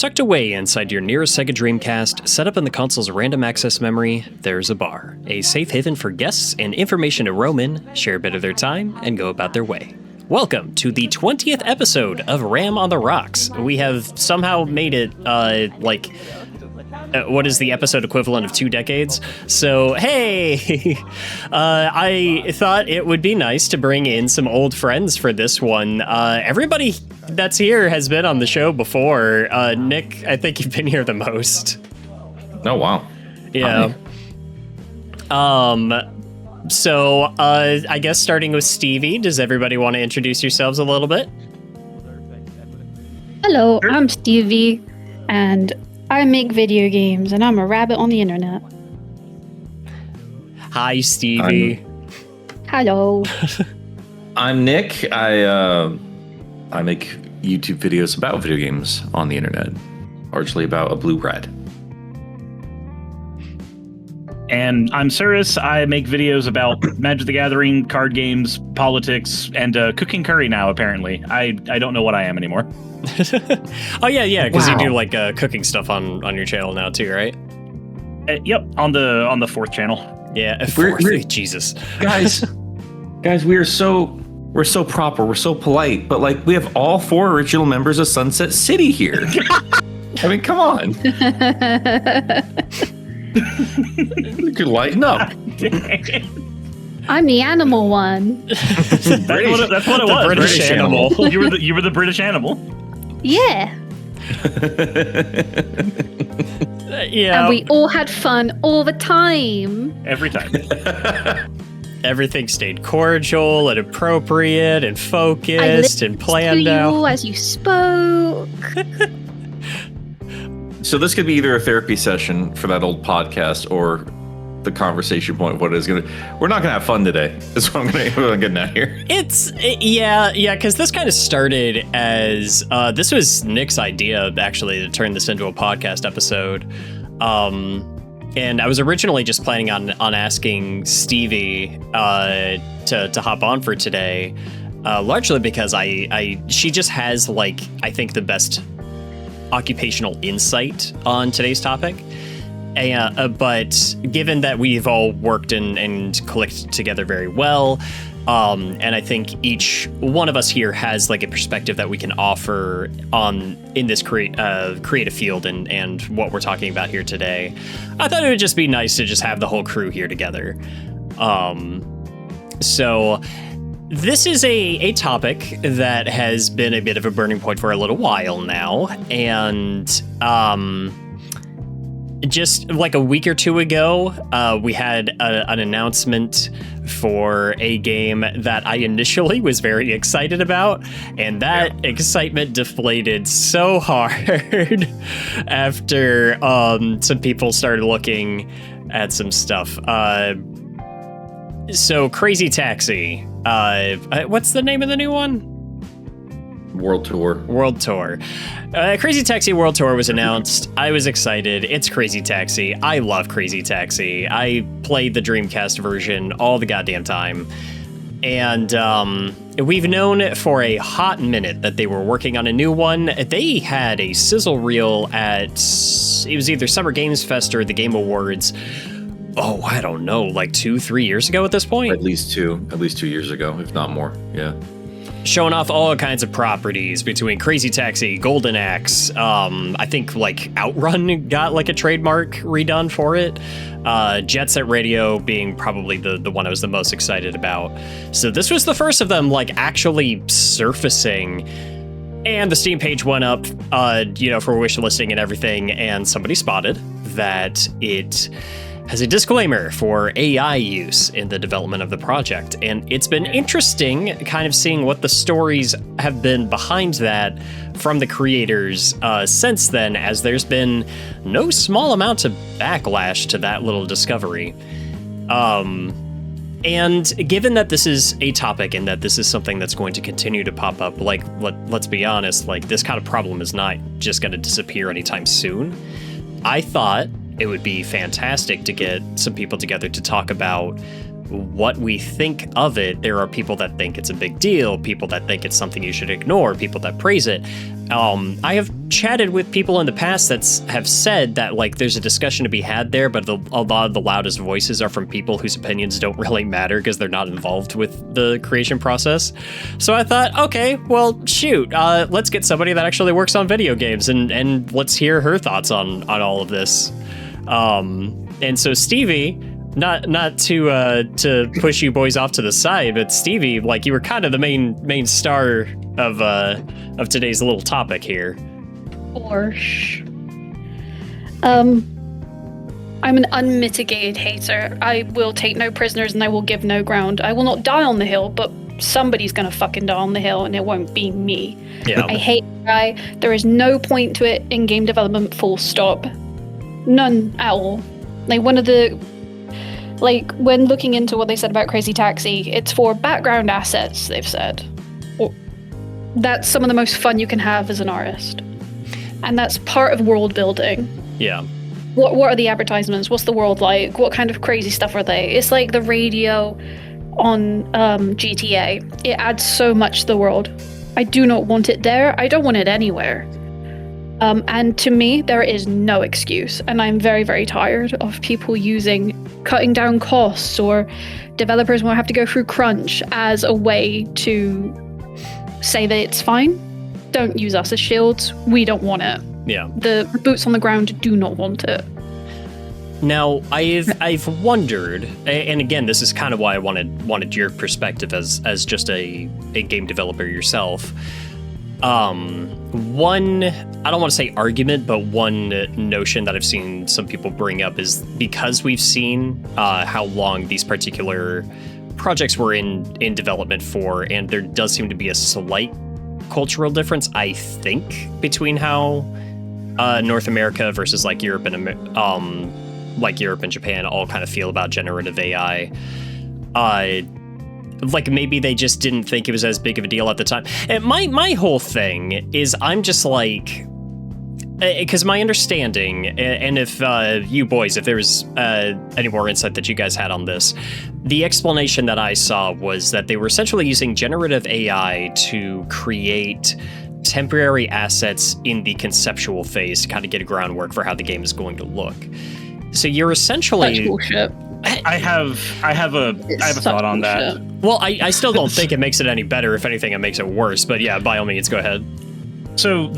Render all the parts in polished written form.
Tucked away inside your nearest Sega Dreamcast, set up in the console's random access memory, there's a bar. A safe haven for guests and information to roam in, share a bit of their time, and go about their way. Welcome to the 20th episode of RAM on the Rocks. We have somehow made it, what is the episode equivalent of 2 decades? So, hey! I thought it would be nice to bring in some old friends for this one. Everybody that's here has been on the show before. Nick, I think you've been here the most. Oh, wow. Yeah. So, I guess starting with Stevie, does everybody want to introduce yourselves a little bit? Hello, I'm Stevie, and I make video games, and I'm a rabbit on the internet. Hi, Stevie. Hello. I'm Nick. I make YouTube videos about video games on the internet, largely about a blue rat. And I'm Suris. I make videos about Magic the Gathering, card games, politics, and cooking curry now, apparently. I don't know what I am anymore. Oh, yeah, because Wow. you do, like, cooking stuff on your channel now, too, right? Yep, on the fourth channel. Yeah, We're- Jesus. Guys, we're so proper, we're so polite, but like we have all 4 original members of Sunset City here. I mean, come on. You could lighten up. I'm the animal one. That's what it The was. British animal. You were the British animal. Yeah. Yeah, And we all had fun all the time. Every time. everything stayed cordial and appropriate and I focused and listened planned to out. you as you spoke. So this could be either a therapy session for that old podcast or the conversation point of what it is going to. We're not going to have fun today. That's what I'm getting at here. Yeah, because this kind of started as this was Nick's idea actually to turn this into a podcast episode, and I was originally just planning on asking Stevie to hop on for today, largely because she just has like I think the best occupational insight on today's topic. But given that we've all worked and clicked together very well, and I think each one of us here has like a perspective that we can offer in this creative field and what we're talking about here today, I thought it would just be nice to just have the whole crew here together. So this is a topic that has been a bit of a burning point for a little while now, and just like a week or two ago, we had an announcement for a game that I initially was very excited about, and that excitement deflated so hard after some people started looking at some stuff. So Crazy Taxi, what's the name of the new one? World Tour. Crazy Taxi World Tour was announced. I was excited. It's Crazy Taxi. I love Crazy Taxi. I played the Dreamcast version all the goddamn time. And we've known for a hot minute that they were working on a new one. They had a sizzle reel at, it was either Summer Games Fest or the Game Awards. Oh, I don't know, like 2-3 years ago at this point? At least 2 years ago, if not more. Yeah. Showing off all kinds of properties between Crazy Taxi, Golden Axe. I think like Outrun got like a trademark redone for it. Jet Set Radio being probably the one I was the most excited about. So this was the first of them like actually surfacing. And the Steam page went up, for wish listing and everything. And somebody spotted that it has a disclaimer for AI use in the development of the project. And it's been interesting kind of seeing what the stories have been behind that from the creators since then, as there's been no small amount of backlash to that little discovery. And given that this is a topic and that this is something that's going to continue to pop up, like, let's be honest, like this kind of problem is not just going to disappear anytime soon. I thought it would be fantastic to get some people together to talk about what we think of it. There are people that think it's a big deal, people that think it's something you should ignore, people that praise it. I have chatted with people in the past that have said that like there's a discussion to be had there, but a lot of the loudest voices are from people whose opinions don't really matter because they're not involved with the creation process. So I thought, okay, well, shoot, let's get somebody that actually works on video games and let's hear her thoughts on all of this. And so Stevie, not to push you boys off to the side, but Stevie, like you were kind of the main star of today's little topic here. Orsh. I'm an unmitigated hater. I will take no prisoners and I will give no ground. I will not die on the hill, but somebody's gonna fucking die on the hill and it won't be me. Yeah. I hate AI. There is no point to it in game development, full stop. None at all. Like one of the when looking into what they said about Crazy Taxi, it's for background assets, they've said. That's some of the most fun you can have as an artist. And that's part of world building. Yeah. What are the advertisements? What's the world like? What kind of crazy stuff are they? It's like the radio on GTA. It adds so much to the world. I do not want it there. I don't want it anywhere. And to me, there is no excuse. And I'm very, very tired of people cutting down costs, or developers won't have to go through crunch as a way to say that it's fine. Don't use us as shields. We don't want it. Yeah. The boots on the ground do not want it. Now, I've wondered, and again, this is kind of why I wanted your perspective as just a game developer yourself. One, I don't want to say argument, but one notion that I've seen some people bring up is because we've seen how long these particular projects were in development for, and there does seem to be a slight cultural difference, I think, between how North America versus like Europe and Japan all kind of feel about generative AI. Like maybe they just didn't think it was as big of a deal at the time. And my whole thing is I'm just like, because my understanding, and if you boys, if there's any more insight that you guys had on this, the explanation that I saw was that they were essentially using generative AI to create temporary assets in the conceptual phase to kind of get a groundwork for how the game is going to look. So you're essentially... That's bullshit. I have a thought on that. Well, I still don't think it makes it any better. If anything, it makes it worse. But yeah, by all means, go ahead. So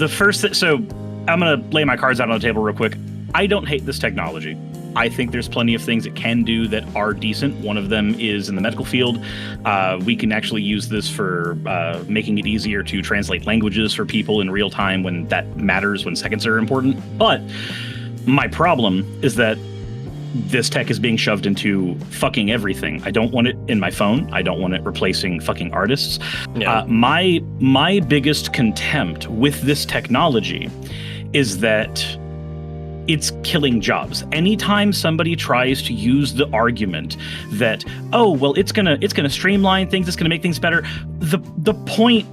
I'm going to lay my cards out on the table real quick. I don't hate this technology. I think there's plenty of things it can do that are decent. One of them is in the medical field. We can actually use this for making it easier to translate languages for people in real time when that matters, when seconds are important. But my problem is that this tech is being shoved into fucking everything. I don't want it in my phone. I don't want it replacing fucking artists. Yeah. My biggest contempt with this technology is that it's killing jobs. Anytime somebody tries to use the argument that, oh, well, it's gonna streamline things, it's gonna make things better, the point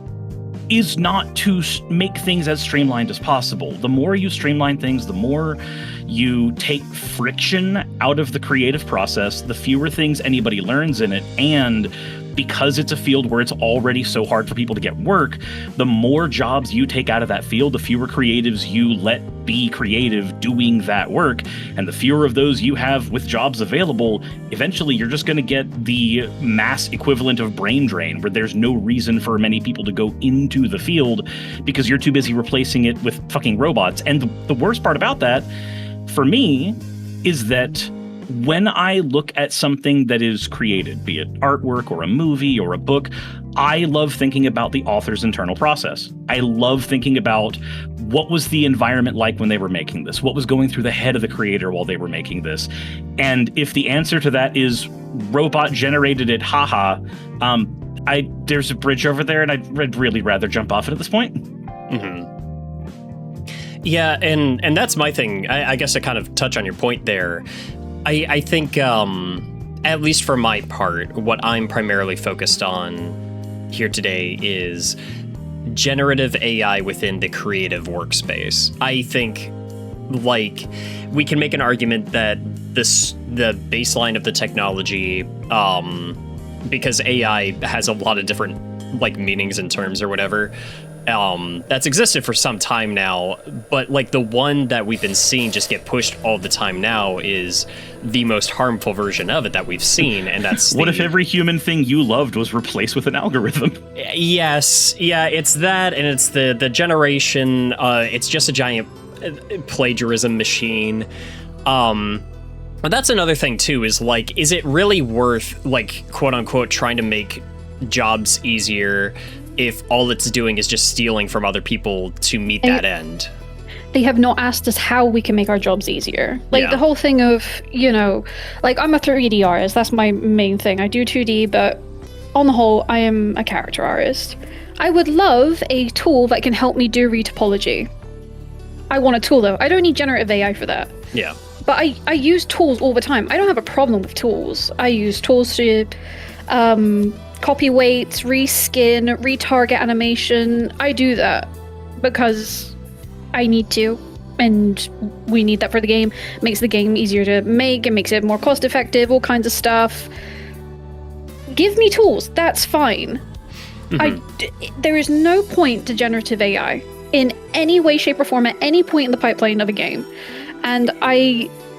is not to make things as streamlined as possible. The more you streamline things, the more you take friction out of the creative process, the fewer things anybody learns in it. And because it's a field where it's already so hard for people to get work, the more jobs you take out of that field, the fewer creatives you let be creative doing that work. And the fewer of those you have with jobs available, eventually you're just going to get the mass equivalent of brain drain, where there's no reason for many people to go into the field because you're too busy replacing it with fucking robots. And the worst part about that, for me, is that when I look at something that is created, be it artwork or a movie or a book, I love thinking about the author's internal process. I love thinking about what was the environment like when they were making this? What was going through the head of the creator while they were making this? And if the answer to that is robot generated it, haha, there's a bridge over there and I'd really rather jump off it at this point. Mm-hmm. Yeah, and that's my thing. I guess to kind of touch on your point there, I think, at least for my part, what I'm primarily focused on here today is generative AI within the creative workspace. I think, like, we can make an argument that the baseline of the technology, because AI has a lot of different like meanings and terms or whatever. That's existed for some time now, but like the one that we've been seeing just get pushed all the time now is the most harmful version of it that we've seen, and that's what if every human thing you loved was replaced with an algorithm? Yes, yeah, it's that, and it's the generation. It's just a giant plagiarism machine. But that's another thing too. Is like, is it really worth like quote unquote trying to make jobs easier if all it's doing is just stealing from other people to meet that end? They have not asked us how we can make our jobs easier. Like the whole thing of, like I'm a 3D artist. That's my main thing. I do 2D, but on the whole, I am a character artist. I would love a tool that can help me do retopology. I want a tool though. I don't need generative AI for that. Yeah. But I use tools all the time. I don't have a problem with tools. I use tools to copy weights, reskin, retarget animation. I do that because I need to, and we need that for the game. It makes the game easier to make, it makes it more cost effective, all kinds of stuff. Give me tools, that's fine. There is no point to generative AI in any way, shape, or form at any point in the pipeline of a game. And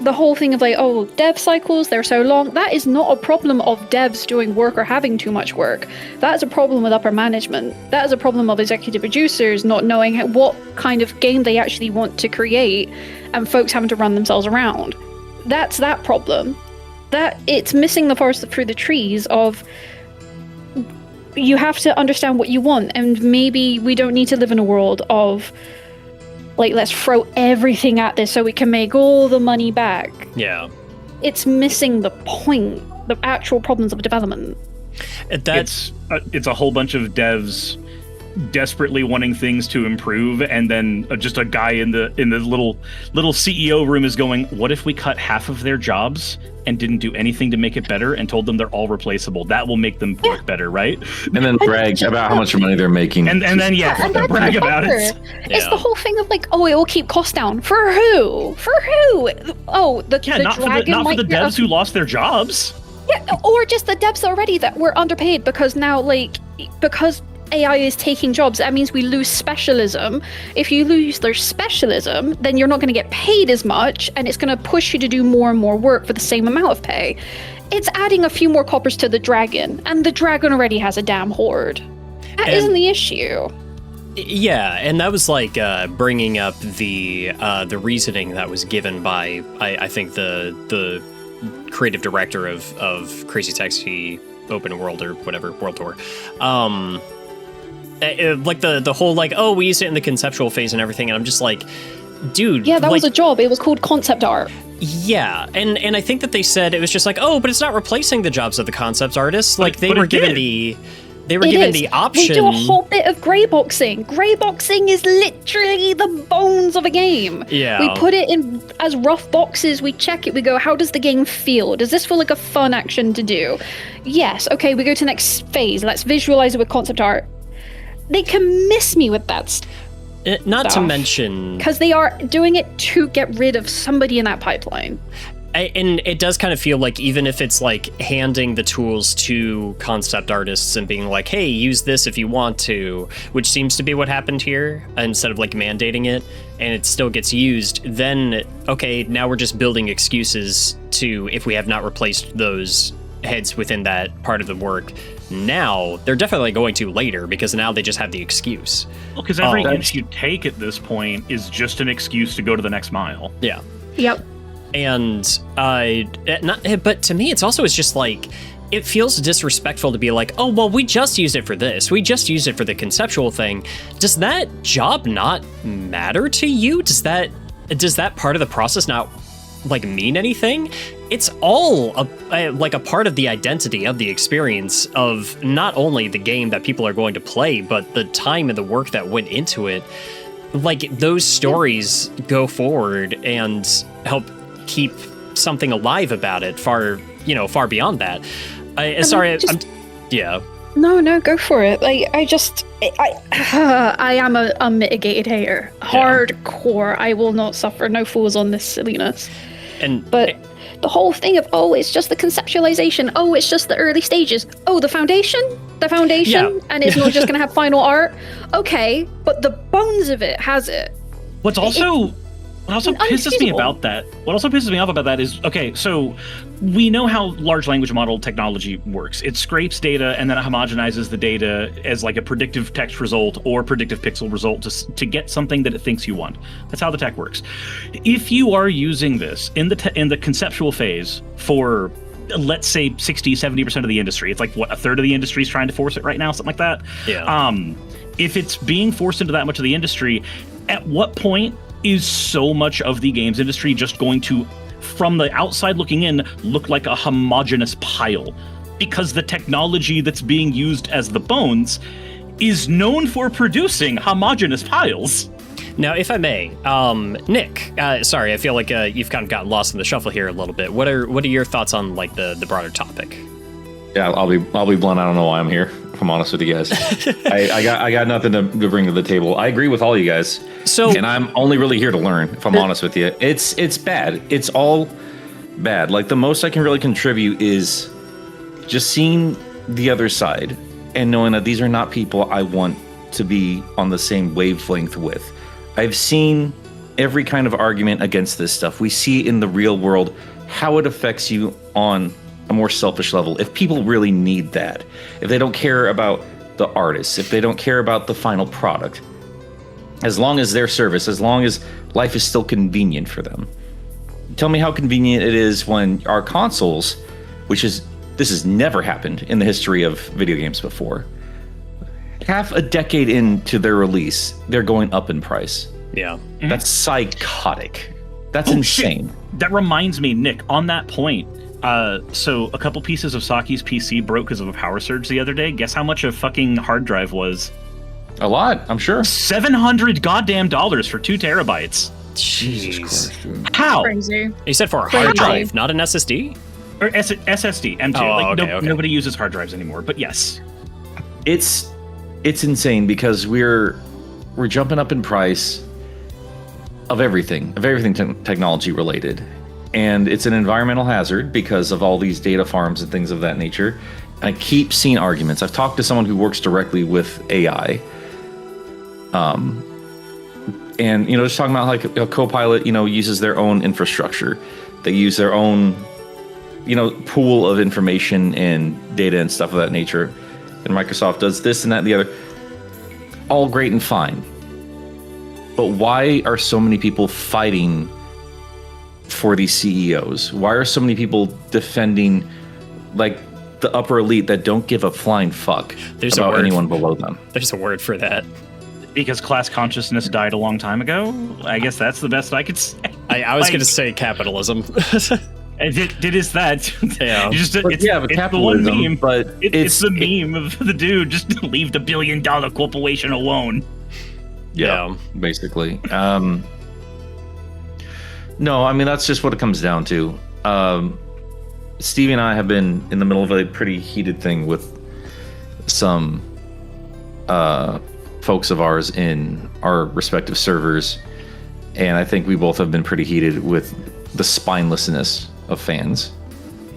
the whole thing of like, oh, dev cycles, they're so long, that is not a problem of devs doing work or having too much work. That is a problem with upper management. That is a problem of executive producers not knowing what kind of game they actually want to create, and folks having to run themselves around. That's that problem. That it's missing the forest through the trees of, you have to understand what you want, and maybe we don't need to live in a world of like, let's throw everything at this so we can make all the money back. Yeah. It's missing the point, the actual problems of development. It's a whole bunch of devs desperately wanting things to improve, and then just a guy in the little CEO room is going, what if we cut half of their jobs and didn't do anything to make it better and told them they're all replaceable? That will make them work better, right? And then brag about how much money they're making. And then brag about it. It's the whole thing of like, oh, it will keep costs down. For who? Oh, the not for the devs who lost their jobs. Yeah, or just the devs already that were underpaid because now, because AI is taking jobs, that means we lose specialism. If you lose their specialism, then you're not going to get paid as much, and it's going to push you to do more and more work for the same amount of pay. It's adding a few more coppers to the dragon, and the dragon already has a damn horde. That isn't the issue. Yeah, and that was like bringing up the reasoning that was given by I think the creative director of Crazy Taxi Open World or whatever, World Tour. Like the whole like, oh, we used it in the conceptual phase and everything, and I'm just like, dude. Yeah, that was a job. It was called concept art. Yeah, and I think that they said it was just like, oh, but it's not replacing the jobs of the concept artists. Like they were given the option. We do a whole bit of grey boxing. Grey boxing is literally the bones of a game. Yeah. We put it in as rough boxes. We check it. We go, how does the game feel? Does this feel like a fun action to do? Yes. Okay, we go to the next phase. Let's visualize it with concept art. They can miss me with that stuff. Not to mention... Because they are doing it to get rid of somebody in that pipeline. And it does kind of feel like, even if it's like handing the tools to concept artists and being like, hey, use this if you want to, which seems to be what happened here, instead of like mandating it, and it still gets used, then, okay, now we're just building excuses to, if we have not replaced those heads within that part of the work, now they're definitely going to later, because now they just have the excuse. Well, because every inch you take at this point is just an excuse to go to the next mile. Yeah. Yep. And but to me, it's just like, it feels disrespectful to be like, oh, well, we just used it for this. We just used it for the conceptual thing. Does that job not matter to you? Does that part of the process not like mean anything? It's all like a part of the identity of the experience of not only the game that people are going to play, but the time and the work that went into it. Like, those stories go forward and help keep something alive about it far beyond that. Yeah. No, go for it. Like, I am a unmitigated hater. Hardcore. I will not suffer no fools on this silliness. But the whole thing of, oh, it's just the conceptualization, oh, it's just the early stages, oh, the foundation, Yeah. and it's not just going to have final art. Okay, but the bones of it has it. What also pisses me off about that is, okay, so we know how large language model technology works. It scrapes data and then it homogenizes the data as like a predictive text result or predictive pixel result to get something that it thinks you want. That's how the tech works. If you are using this in the conceptual phase for, let's say, 60-70% of the industry, it's like, what, a third of the industry is trying to force it right now, something like that. Yeah. If it's being forced into that much of the industry, at what point is so much of the games industry just going to, from the outside looking in, look like a homogeneous pile? Because the technology that's being used as the bones is known for producing homogeneous piles. Now, if I may, Nick, sorry, I feel like you've kind of gotten lost in the shuffle here a little bit. What are your thoughts on like the broader topic? Yeah, I'll be blunt. I don't know why I'm here, if I'm honest with you guys. I got nothing to bring to the table. I agree with all you guys. And I'm only really here to learn, if I'm honest with you. It's bad. It's all bad. Like, the most I can really contribute is just seeing the other side and knowing that these are not people I want to be on the same wavelength with. I've seen every kind of argument against this stuff. We see in the real world how it affects you on a more selfish level. If people really need that, if they don't care about the artists, if they don't care about the final product, as long as their service, as long as life is still convenient for them. Tell me how convenient it is when our consoles, this has never happened in the history of video games before, half a decade into their release, they're going up in price. Yeah. That's psychotic. That's insane. Shit. That reminds me, Nick, on that point, so a couple pieces of Saki's PC broke because of a power surge the other day. Guess how much a fucking hard drive was? A lot, I'm sure. $700 goddamn for 2 terabytes. Jeez. How? Crazy. You said for a hard drive, not an SSD? Or SSD, M2. Oh, okay. Nobody uses hard drives anymore, but yes. It's insane because we're jumping up in price of everything technology related. And it's an environmental hazard because of all these data farms and things of that nature. I keep seeing arguments. I've talked to someone who works directly with AI. And, just talking about like a Copilot, uses their own infrastructure. They use their own, pool of information and data and stuff of that nature. And Microsoft does this and that and the other. All great and fine. But why are so many people fighting for these CEOs? Why are so many people defending like the upper elite that don't give a flying fuck about anyone below them? There's a word for that. Because class consciousness died a long time ago? I guess that's the best I could say. I was going to say capitalism. It is that. Yeah. It's the one meme. But it's the meme of the dude, just leave the $1 billion corporation alone. Yeah, basically. No, I mean, that's just what it comes down to. Stevie and I have been in the middle of a pretty heated thing with some folks of ours in our respective servers, and I think we both have been pretty heated with the spinelessness of fans,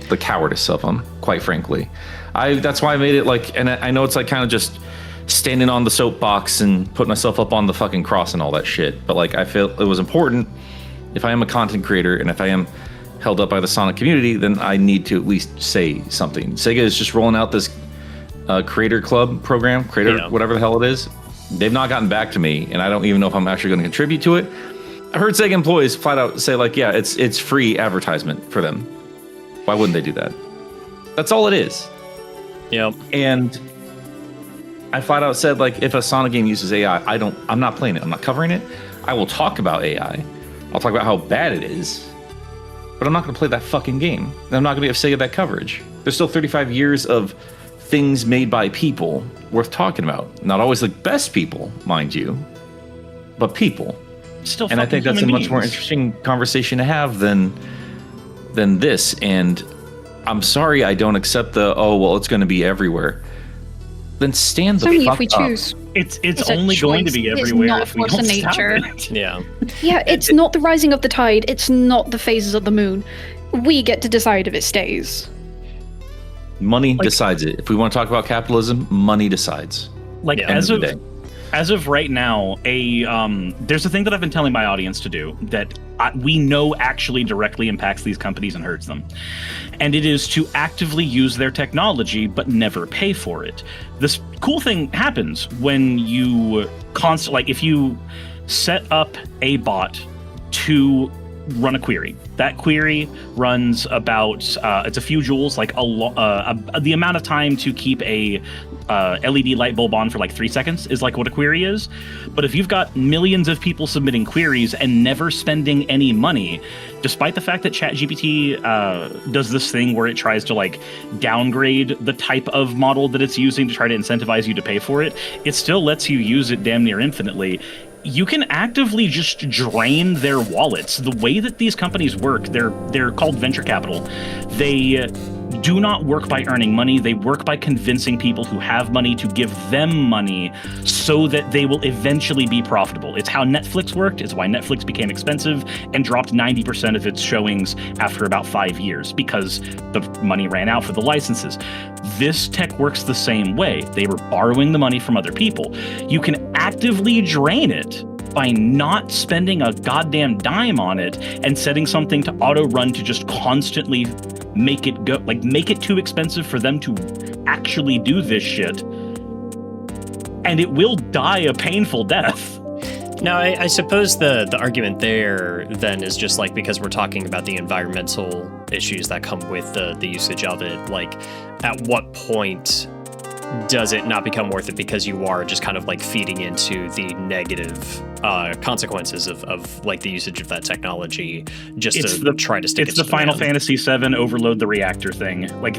the cowardice of them, quite frankly. That's why I made it like, and I know it's like kind of just standing on the soapbox and putting myself up on the fucking cross and all that shit, but like I feel it was important. If I am a content creator and if I am held up by the Sonic community, then I need to at least say something. Sega is just rolling out this creator club program, whatever the hell it is. They've not gotten back to me, and I don't even know if I'm actually going to contribute to it. I've heard Sega employees flat out say, like, yeah, it's free advertisement for them. Why wouldn't they do that? That's all it is. Yep. And I flat out said, like, if a Sonic game uses AI, I'm not playing it. I'm not covering it. I will talk about AI. I'll talk about how bad it is. But I'm not going to play that fucking game. I'm not going to give Sega that coverage. There's still 35 years of things made by people worth talking about. Not always the best people, mind you, but people. Still, and I think that's a much more interesting conversation to have than this. And I'm sorry I don't accept it's going to be everywhere. Then stand the fuck up. Only if we choose. It's only going to be everywhere. It's not a if we force don't of stop nature. it. Yeah. Yeah, it's not the rising of the tide. It's not the phases of the moon. we get to decide if it stays. Money decides it. If we want to talk about capitalism, money decides. Like, as of right now, there's a thing that I've been telling my audience to do that we know actually directly impacts these companies and hurts them. And it is to actively use their technology, but never pay for it. This cool thing happens when you if you set up a bot to run a query. That query runs about it's a few joules, like the amount of time to keep a LED light bulb on for like 3 seconds is like what a query is. But if you've got millions of people submitting queries and never spending any money, despite the fact that ChatGPT does this thing where it tries to like downgrade the type of model that it's using to try to incentivize you to pay for it, it still lets you use it damn near infinitely. You can actively just drain their wallets. The way that these companies work, they're called venture capital. They do not work by earning money. They work by convincing people who have money to give them money so that they will eventually be profitable. It's how Netflix worked. It's why Netflix became expensive and dropped 90% of its showings after about 5 years because the money ran out for the licenses. This tech works the same way. They were borrowing the money from other people. You can actively drain it by not spending a goddamn dime on it and setting something to auto run to just constantly make it go, like make it too expensive for them to actually do this shit. And it will die a painful death. Now, I suppose the argument there then is just like, because we're talking about the environmental issues that come with the usage of it, like at what point does it not become worth it because you are just kind of like feeding into the negative consequences of like the usage of that technology just try to stick it to the Final Fantasy VII overload the reactor thing. Like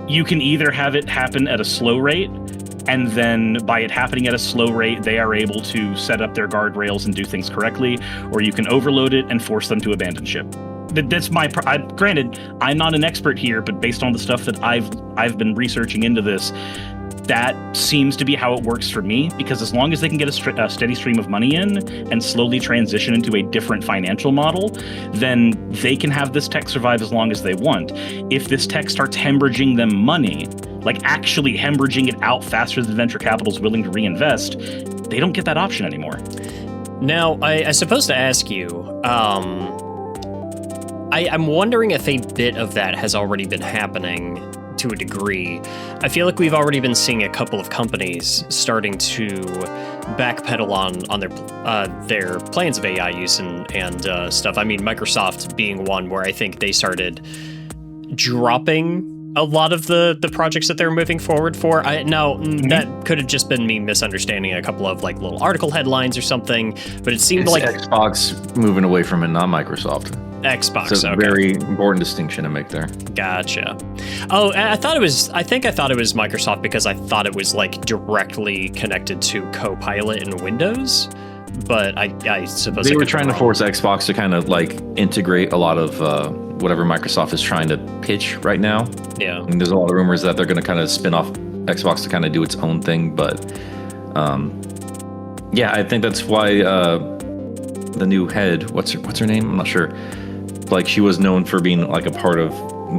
you can either have it happen at a slow rate, and then by it happening at a slow rate, they are able to set up their guardrails and do things correctly, or you can overload it and force them to abandon ship. That's granted, I'm not an expert here, but based on the stuff that I've been researching into this, that seems to be how it works for me, because as long as they can get a steady stream of money in and slowly transition into a different financial model, then they can have this tech survive as long as they want. If this tech starts hemorrhaging them money, like actually hemorrhaging it out faster than venture capital is willing to reinvest, they don't get that option anymore. Now, I suppose to ask you, I'm wondering if a bit of that has already been happening to a degree. I feel like we've already been seeing a couple of companies starting to backpedal on their plans of AI use and stuff. I mean, Microsoft being one where I think they started dropping a lot of the projects that they're moving forward for. That could have just been me misunderstanding a couple of like little article headlines or something, but it seemed like Xbox moving away from it, not Microsoft. Xbox. It's a very important distinction to make there. Gotcha. Oh, I thought it was Microsoft because I thought it was like directly connected to Copilot in Windows. But I suppose they were trying to force Xbox to kind of like integrate a lot of whatever Microsoft is trying to pitch right now. Yeah. And there's a lot of rumors that they're going to kind of spin off Xbox to kind of do its own thing. But yeah, I think that's why the new head, what's her name? I'm not sure. Like, she was known for being like a part of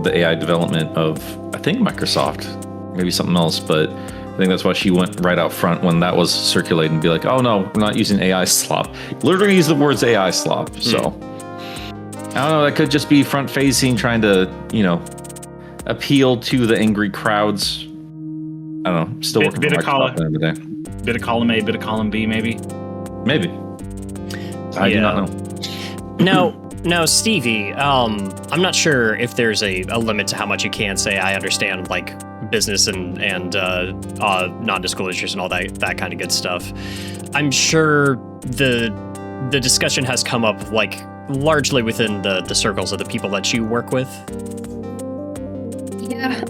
the AI development of, I think, Microsoft, maybe something else, but I think that's why she went right out front when that was circulating and be like, oh no, we're not using AI slop. Literally use the words AI slop. So I don't know, that could just be front facing, trying to, appeal to the angry crowds. I don't know, still working for Microsoft at the end of the day. Bit of column A, bit of column B, maybe. I do not know. Now, Stevie, I'm not sure if there's a limit to how much you can say. I understand, like, business and non-disclosures and all that kind of good stuff. I'm sure the discussion has come up, like, largely within the circles of the people that you work with. Yeah,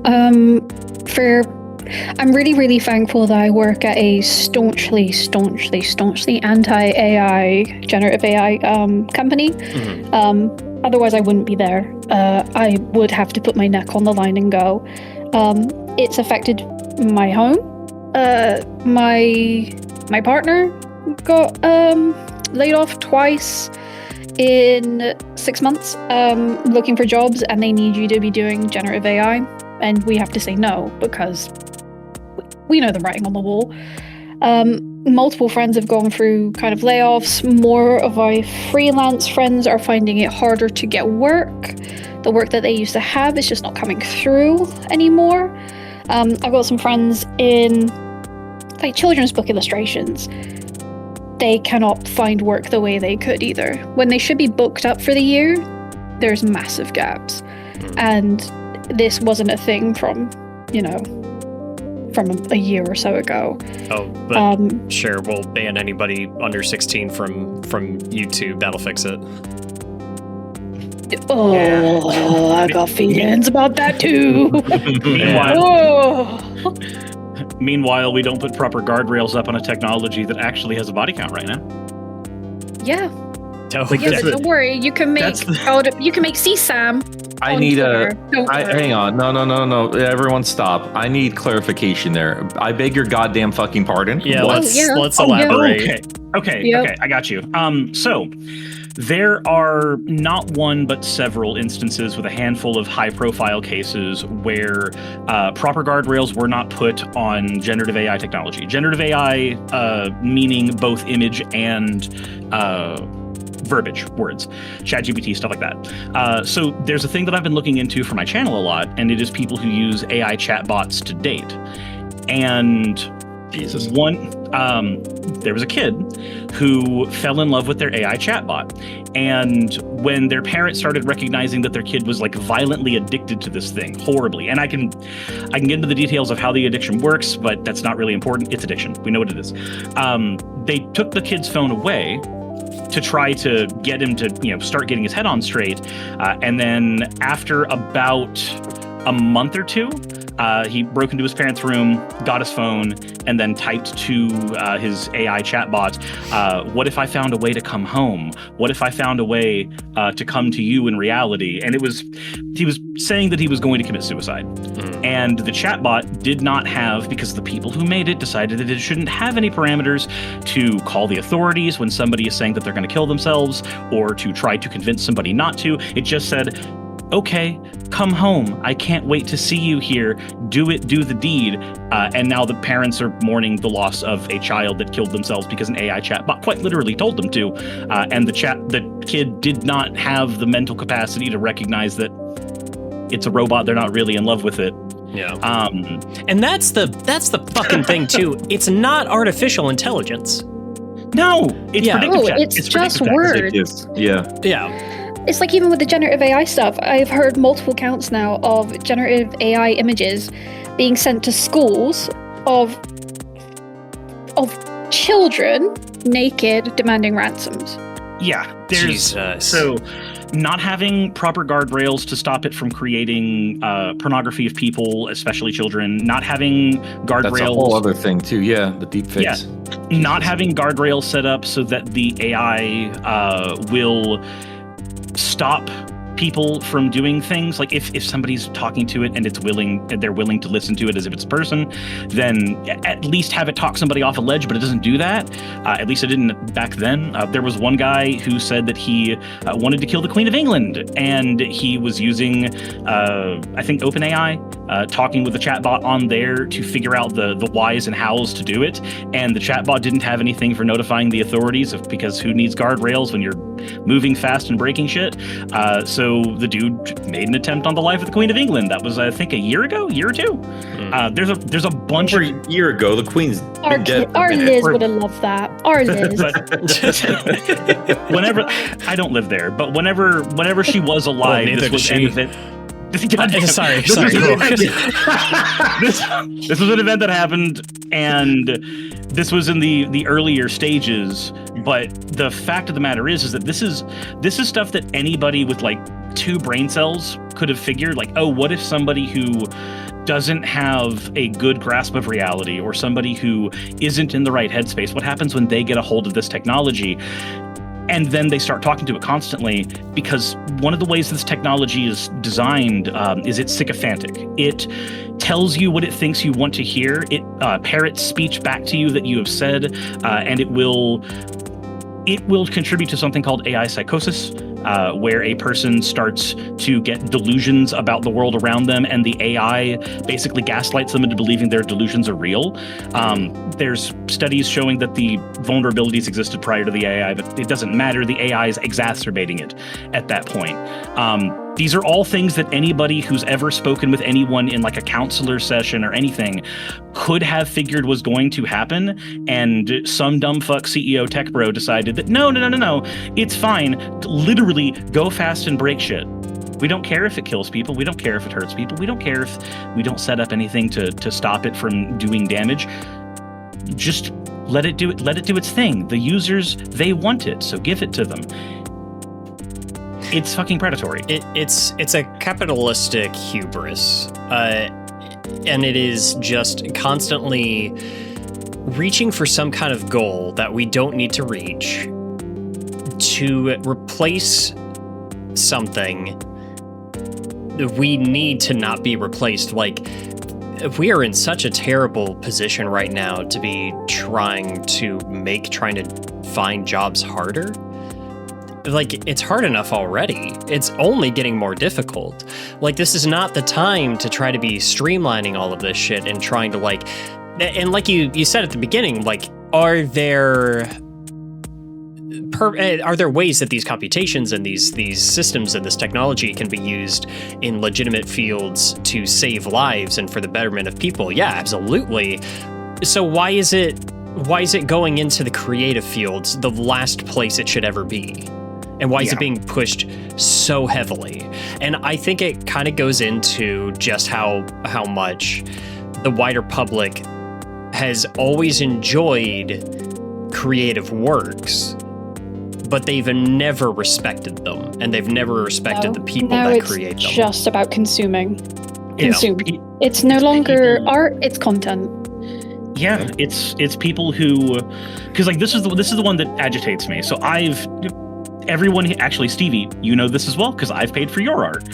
I'm really, really thankful that I work at a staunchly anti-AI, generative AI company. Mm-hmm. Otherwise, I wouldn't be there. I would have to put my neck on the line and go. It's affected my home. My partner got laid off twice. in 6 months looking for jobs, and they need you to be doing generative AI, and we have to say no because we know the writing on the wall. Multiple friends have gone through kind of layoffs. More of our freelance friends are finding it harder to get work. The work that they used to have is just not coming through anymore. I've got some friends in like children's book illustrations. They cannot find work the way they could either. When they should be booked up for the year, there's massive gaps. And this wasn't a thing from a year or so ago. Oh, but sure, we'll ban anybody under 16 from YouTube. That'll fix it. Oh, yeah. I got feelings about that too. Meanwhile, we don't put proper guardrails up on a technology that actually has a body count right now. Yeah. But don't worry. You can make CSAM. I need hang on. No. Everyone stop. I need clarification there. I beg your goddamn fucking pardon. Yeah, let's elaborate. Okay, I got you. So there are not one but several instances with a handful of high-profile cases where proper guardrails were not put on generative AI technology. Generative AI meaning both image and verbiage, words, ChatGPT, stuff like that. So there's a thing that I've been looking into for my channel a lot, and it is people who use AI chatbots to date. And there was a kid who fell in love with their AI chatbot. And when their parents started recognizing that their kid was like violently addicted to this thing, horribly, and I can get into the details of how the addiction works, but that's not really important. It's addiction. We know what it is. They took the kid's phone away to try to get him to, start getting his head on straight. And then after about a month or two, he broke into his parents' room, got his phone, and then typed to his AI chatbot, what if I found a way to come home? What if I found a way to come to you in reality? And he was saying that he was going to commit suicide. And the chatbot did not have, because the people who made it decided that it shouldn't have any parameters to call the authorities when somebody is saying that they're going to kill themselves, or to try to convince somebody not to. It just said, okay, come home. I can't wait to see you here. Do the deed. And now the parents are mourning the loss of a child that killed themselves because an AI chatbot quite literally told them to. And the kid did not have the mental capacity to recognize that it's a robot. They're not really in love with it. Yeah. And that's the fucking thing too. It's not artificial intelligence. No, it's predictive chat. It's just words. Yeah. It's like even with the generative AI stuff, I've heard multiple counts now of generative AI images being sent to schools of children naked demanding ransoms. Yeah, Jesus. So not having proper guardrails to stop it from creating pornography of people, especially children, not having guardrails. That's a whole other thing too. Yeah, the deepfakes. Yeah, not having guardrails set up so that the AI will stop people from doing things. Like if somebody's talking to it and they're willing to listen to it as if it's a person, then at least have it talk somebody off a ledge, but it doesn't do that. At least it didn't back then. There was one guy who said that he wanted to kill the Queen of England, and he was using, I think, OpenAI, talking with the chatbot on there to figure out the whys and hows to do it. And the chatbot didn't have anything for notifying the authorities because who needs guardrails when you're moving fast and breaking shit? So the dude made an attempt on the life of the Queen of England. That was, I think, a year or two. There's a bunch of... A year ago, the Queen's been dead. Our Liz would have loved that. Our Liz. Whenever... I don't live there, but whenever she was alive, this was an event... Sorry. This was an event that happened, and this was in the earlier stages. But the fact of the matter is that this is stuff that anybody with like 2 brain cells could have figured. Like, oh, what if somebody who doesn't have a good grasp of reality, or somebody who isn't in the right headspace, what happens when they get a hold of this technology? And then they start talking to it constantly, because one of the ways this technology is designed is it's sycophantic. It tells you what it thinks you want to hear. It parrots speech back to you that you have said, and it will it will contribute to something called AI psychosis, where a person starts to get delusions about the world around them, and the AI basically gaslights them into believing their delusions are real. There's studies showing that the vulnerabilities existed prior to the AI, but it doesn't matter. The AI is exacerbating it at that point. These are all things that anybody who's ever spoken with anyone in like a counselor session or anything could have figured was going to happen. And some dumb fuck CEO tech bro decided that no, it's fine. Literally go fast and break shit. We don't care if it kills people. We don't care if it hurts people. We don't care if we don't set up anything to stop it from doing damage. Just let it do it. Let it do its thing. The users, they want it, so give it to them. It's fucking predatory. It's a capitalistic hubris, and it is just constantly reaching for some kind of goal that we don't need to reach to replace something we need to not be replaced. Like, we are in such a terrible position right now to be trying to find jobs harder. Like, it's hard enough already. It's only getting more difficult. Like, this is not the time to try to be streamlining all of this shit and trying to and like you said at the beginning, like, are there ways that these computations and these systems and this technology can be used in legitimate fields to save lives and for the betterment of people? Yeah, absolutely. So why is it going into the creative fields, the last place it should ever be? And why is it being pushed so heavily? And I think it kind of goes into just how much the wider public has always enjoyed creative works, but they've never respected them, and they've never respected the people that create them. Now it's just about consuming. Consume. It's no longer art, it's content. Yeah, it's people who, because like this is the one that agitates me. So everyone, actually, Stevie, you know this as well, because I've paid for your art.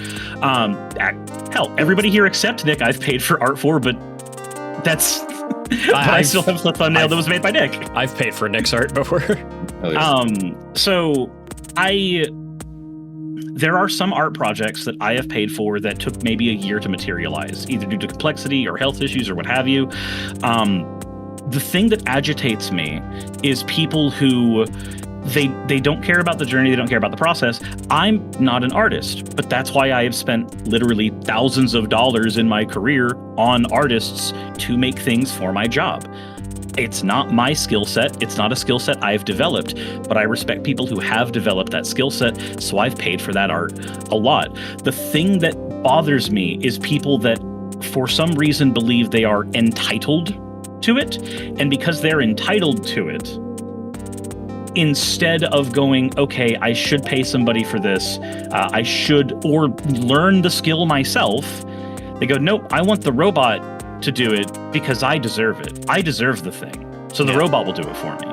Hell, everybody here except Nick, I've paid for art for, but that's. I still have the thumbnail that was made by Nick. I've paid for Nick's art before. There are some art projects that I have paid for that took maybe a year to materialize, either due to complexity or health issues or what have you. The thing that agitates me is people who they don't care about the journey, they don't care about the process. I'm not an artist, but that's why I have spent literally thousands of dollars in my career on artists to make things for my job. It's not my skill set. It's not a skill set I've developed, but I respect people who have developed that skill set, so I've paid for that art a lot. The thing that bothers me is people that, for some reason, believe they are entitled to it, and because they're entitled to it, instead of going, okay, I should pay somebody for this, I should, or learn the skill myself, they go, nope, I want the robot to do it because I deserve it. I deserve the thing. So the robot will do it for me.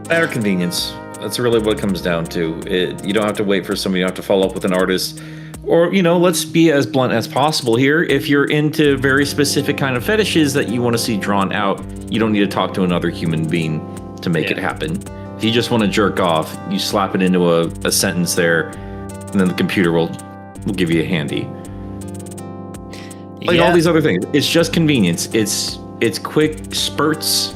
Better convenience. That's really what it comes down to. You don't have to wait for somebody. You don't have to follow up with an artist. Or, let's be as blunt as possible here. If you're into very specific kind of fetishes that you want to see drawn out, you don't need to talk to another human being to make it happen. If you just want to jerk off, you slap it into a sentence there, and then the computer will give you a handy. Like all these other things. It's just convenience. It's quick spurts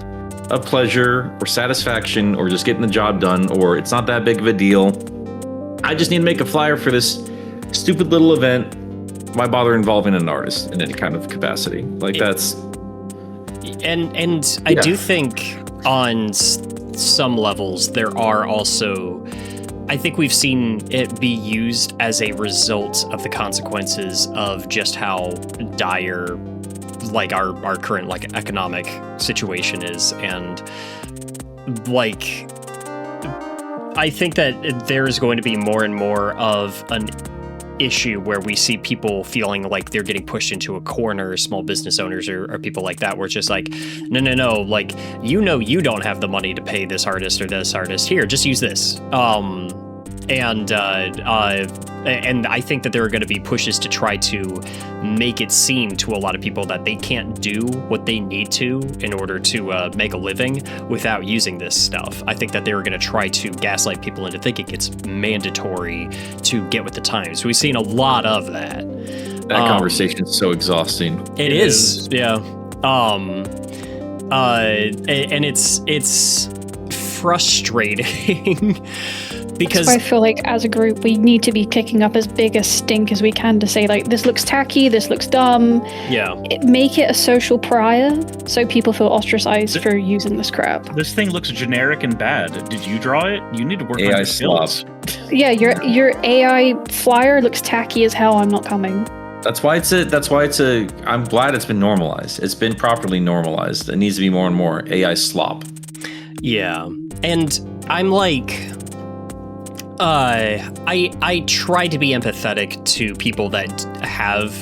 of pleasure or satisfaction or just getting the job done, or it's not that big of a deal. I just need to make a flyer for this stupid little event. Why bother involving an artist in any kind of capacity? Like that's... And I do think on some levels there are also... I think we've seen it be used as a result of the consequences of just how dire like our current like economic situation is. And like I think that there's going to be more and more of an issue where we see people feeling like they're getting pushed into a corner, small business owners or people like that, where it's just like, no, like, you don't have the money to pay this artist or this artist, here, just use this. And and I think that there are going to be pushes to try to make it seem to a lot of people that they can't do what they need to in order to make a living without using this stuff. I think that they're going to try to gaslight people into thinking it's mandatory to get with the times. We've seen a lot of that. That conversation is so exhausting. It is, yeah. And it's frustrating because I feel like as a group we need to be kicking up as big a stink as we can to say like this looks tacky, this looks dumb. Yeah. Make it a social pariah so people feel ostracized for using this crap. This thing looks generic and bad. Did you draw it? You need to work on your skills. Yeah, your AI flyer looks tacky as hell. I'm not coming. That's why I'm glad it's been normalized. It's been properly normalized. It needs to be more and more AI slop. Yeah. And I'm like, I try to be empathetic to people that have,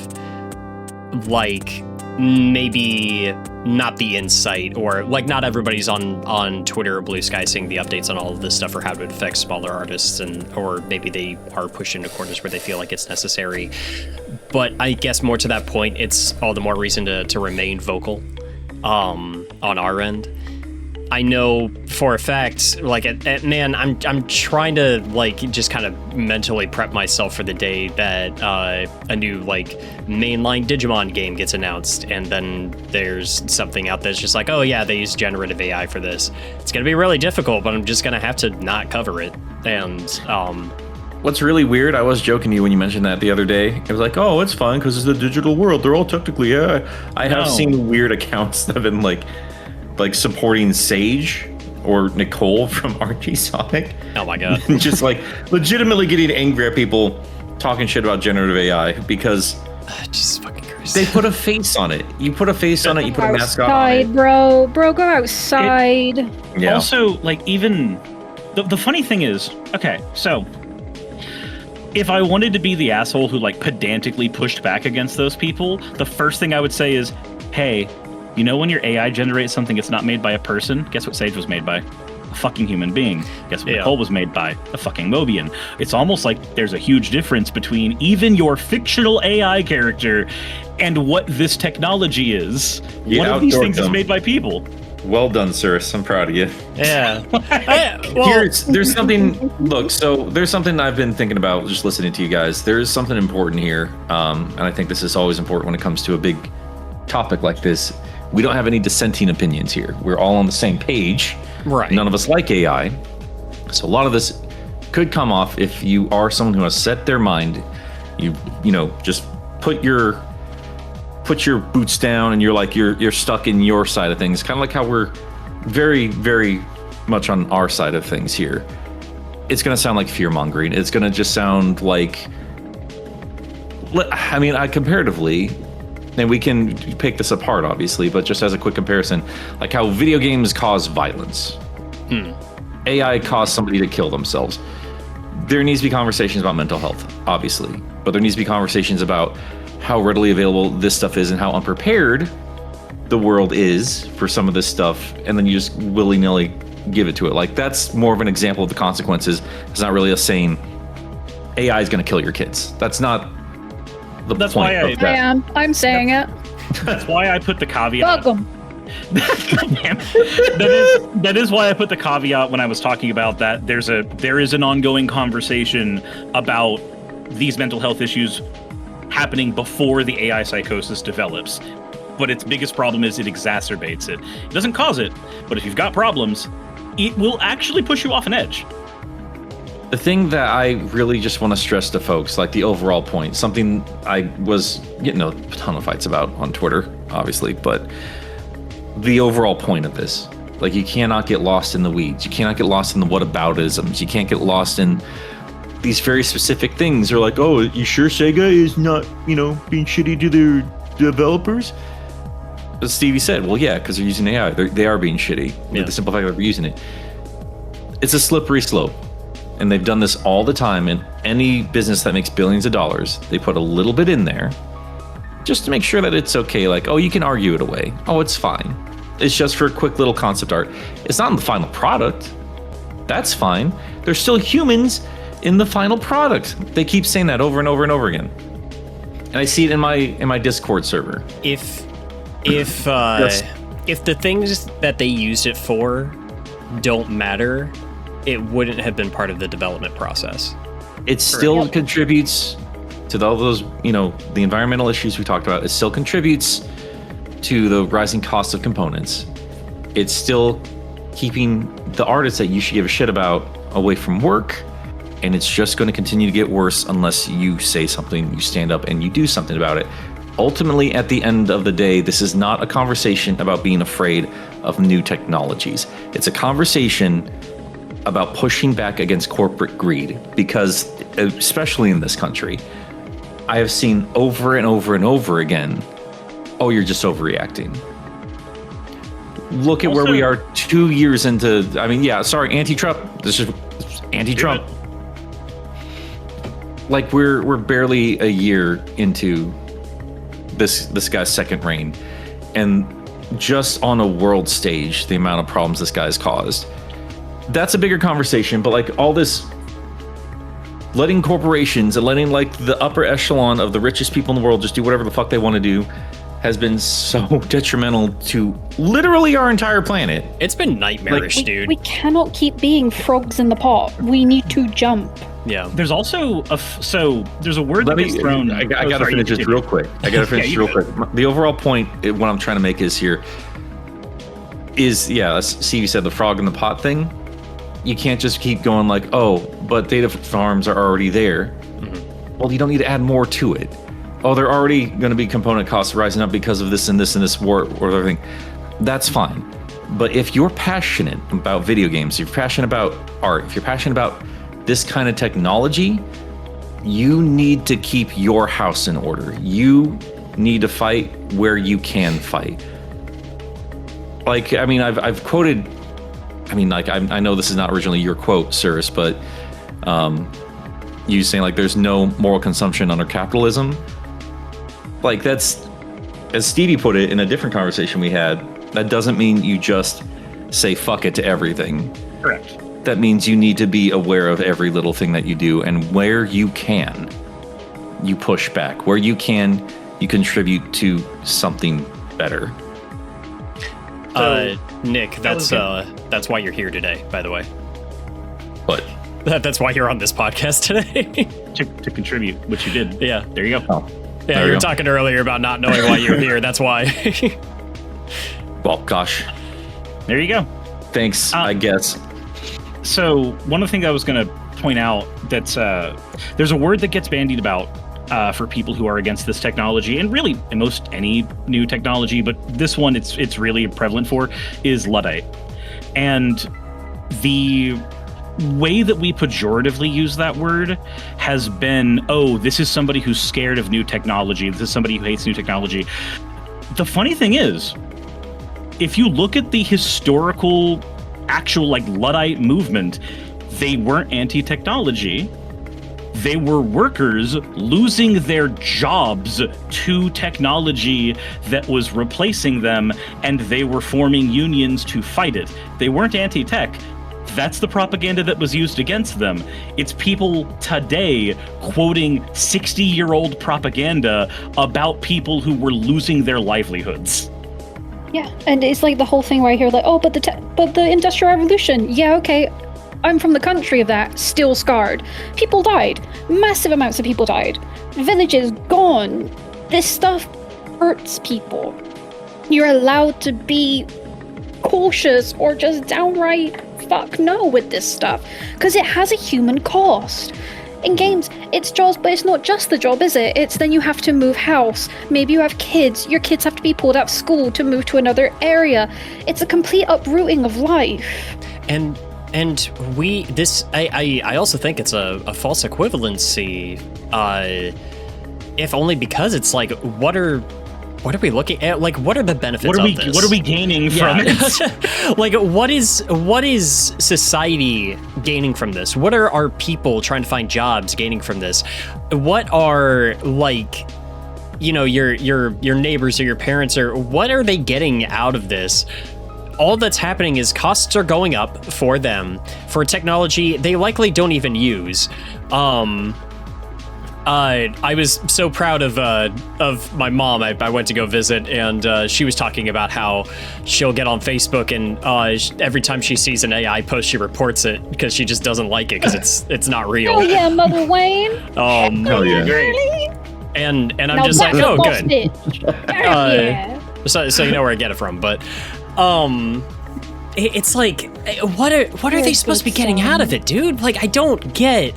like, maybe not the insight, or like not everybody's on Twitter or Blue Sky seeing the updates on all of this stuff or how it affects smaller artists, or maybe they are pushed into corners where they feel like it's necessary. But I guess more to that point, it's all the more reason to remain vocal on our end. I know for a fact, like, man, I'm trying to, like, just kind of mentally prep myself for the day that a new, like, mainline Digimon game gets announced, and then there's something out that's just like, oh yeah, they use generative AI for this. It's gonna be really difficult, but I'm just gonna have to not cover it. And what's really weird, I was joking to you when you mentioned that the other day. It was like, oh, it's fine because it's the digital world. They're all technically AI. I have seen weird accounts that have been like supporting Sage or Nicole from RG Sonic. Oh my god. Just like legitimately getting angry at people talking shit about generative AI because Jesus fucking Christ. They put a face on it. You put a face on it, you put a mascot on it. Bro, go outside. Yeah. Also, like, even the funny thing is, okay, so if I wanted to be the asshole who like pedantically pushed back against those people, the first thing I would say is, hey, you know when your AI generates something it's not made by a person? Guess what Sage was made by? A fucking human being. Guess what Nicole was made by? A fucking Mobian. It's almost like there's a huge difference between even your fictional AI character and what this technology is. One of these things is made by people. Well done, Suris. I'm proud of you. Yeah. There's something. Look, so there's something I've been thinking about just listening to you guys. There's something important here, and I think this is always important when it comes to a big topic like this. We don't have any dissenting opinions here. We're all on the same page. Right. None of us like AI, so a lot of this could come off if you are someone who has set their mind. You know, just put your boots down and you're stuck in your side of things, kind of like how we're very, very much on our side of things here. It's going to sound like fear-mongering. It's going to just sound like, I mean, comparatively, and we can pick this apart, obviously, but just as a quick comparison, like how video games cause violence. AI caused somebody to kill themselves. There needs to be conversations about mental health, obviously, but there needs to be conversations about how readily available this stuff is and how unprepared the world is for some of this stuff, and then you just willy-nilly give it to it. Like, that's more of an example of the consequences. It's not really us saying AI is going to kill your kids. That's not the point of that. I am. I'm saying it. That's why I put the caveat. Welcome. that is why I put the caveat when I was talking about that. There is an ongoing conversation about these mental health issues happening before the AI psychosis develops. But its biggest problem is it exacerbates it. It doesn't cause it, but if you've got problems, it will actually push you off an edge. The thing that I really just want to stress to folks, like the overall point, something I was getting a ton of fights about on Twitter, obviously, but the overall point of this, like, you cannot get lost in the weeds. You cannot get lost in the whataboutisms. You can't get lost in these very specific things. They're like, oh, you sure Sega is not, being shitty to their developers? As Stevie said, well, yeah, because they're using AI. They are being shitty. Yeah. The simple fact that they're using it. It's a slippery slope. And they've done this all the time. In any business that makes billions of dollars, they put a little bit in there just to make sure that it's okay. Like, oh, you can argue it away. Oh, it's fine. It's just for a quick little concept art. It's not in the final product. That's fine. There's still humans in the final product. They keep saying that over and over and over again. And I see it in my Discord server. If the things that they used it for don't matter, it wouldn't have been part of the development process. It still contributes to all those, the environmental issues we talked about. It still contributes to the rising cost of components. It's still keeping the artists that you should give a shit about away from work, and it's just going to continue to get worse unless you say something, you stand up and you do something about it. Ultimately, at the end of the day, this is not a conversation about being afraid of new technologies. It's a conversation about pushing back against corporate greed, because especially in this country, I have seen over and over and over again, oh, you're just overreacting. Look at where we are 2 years into, anti-Trump. This is anti-Trump. Like we're barely a year into this guy's second reign, and just on a world stage, the amount of problems this guy's caused. That's a bigger conversation, but like all this letting corporations and letting like the upper echelon of the richest people in the world just do whatever the fuck they want to do has been so detrimental to literally our entire planet. It's been nightmarish, dude. We cannot keep being frogs in the pot. We need to jump. Yeah. There's also there's a word that gets thrown. I gotta finish this real quick. The overall point, what I'm trying to make is here is, as Stevie said, the frog in the pot thing. You can't just keep going like, oh, but data farms are already there. Mm-hmm. Well, you don't need to add more to it. Oh, they're already going to be component costs rising up because of this and this and this war or everything. That's fine. But if you're passionate about video games, if you're passionate about art, if you're passionate about this kind of technology, you need to keep your house in order. You need to fight where you can fight. Like, I mean, I've quoted, I know this is not originally your quote, Suris, but you saying like there's no moral consumption under capitalism. Like that's, as Stevie put it in a different conversation we had, that doesn't mean you just say fuck it to everything. Correct. That means you need to be aware of every little thing that you do, and where you can, you push back. Where you can, you contribute to something better. Nick, that's why you're here today, by the way. What? That's why you're on this podcast today. to contribute, which you did. Yeah. There you go. Oh. Yeah, you were talking earlier about not knowing why you're here. That's why. Well, gosh. There you go. Thanks, I guess. So one of the things I was going to point out, that's there's a word that gets bandied about for people who are against this technology, and really in most any new technology, but this one it's really prevalent for, is Luddite. And the way that we pejoratively use that word has been, oh, this is somebody who's scared of new technology. This is somebody who hates new technology. The funny thing is, if you look at the historical, actual like Luddite movement, they weren't anti-technology. They were workers losing their jobs to technology that was replacing them, and they were forming unions to fight it. They weren't anti-tech. That's the propaganda that was used against them. It's people today quoting 60-year-old propaganda about people who were losing their livelihoods. Yeah, and it's like the whole thing where I hear like, oh, but the Industrial Revolution. Yeah, okay. I'm from the country of that, still scarred. People died. Massive amounts of people died. Villages gone. This stuff hurts people. You're allowed to be cautious or just downright fuck no with this stuff, because it has a human cost. In games, it's jobs, but it's not just the job, is it? It's then you have to move house. Maybe you have kids. Your kids have to be pulled out of school to move to another area. It's a complete uprooting of life. And I also think it's a false equivalency, if only because it's like, what are we looking at? Like, what are the benefits of this? What are we gaining from it? Like, what is society gaining from this? What are our people trying to find jobs gaining from this? What are, like, you know, your neighbors or your parents, or what are they getting out of this? all that's happening is costs are going up for them for technology they likely don't even use. I was so proud of my mom. I went to go visit, and she was talking about how she'll get on Facebook, and every time she sees an AI post, she reports it because she just doesn't like it because it's not real. Oh yeah, Mother Wayne. Hell yeah. Great. And I'm Now just like, that's a oh, boss good. bitch. Yeah. So you know where I get it from, but it's like, what are they supposed to be getting out of it, dude? Like, I don't get.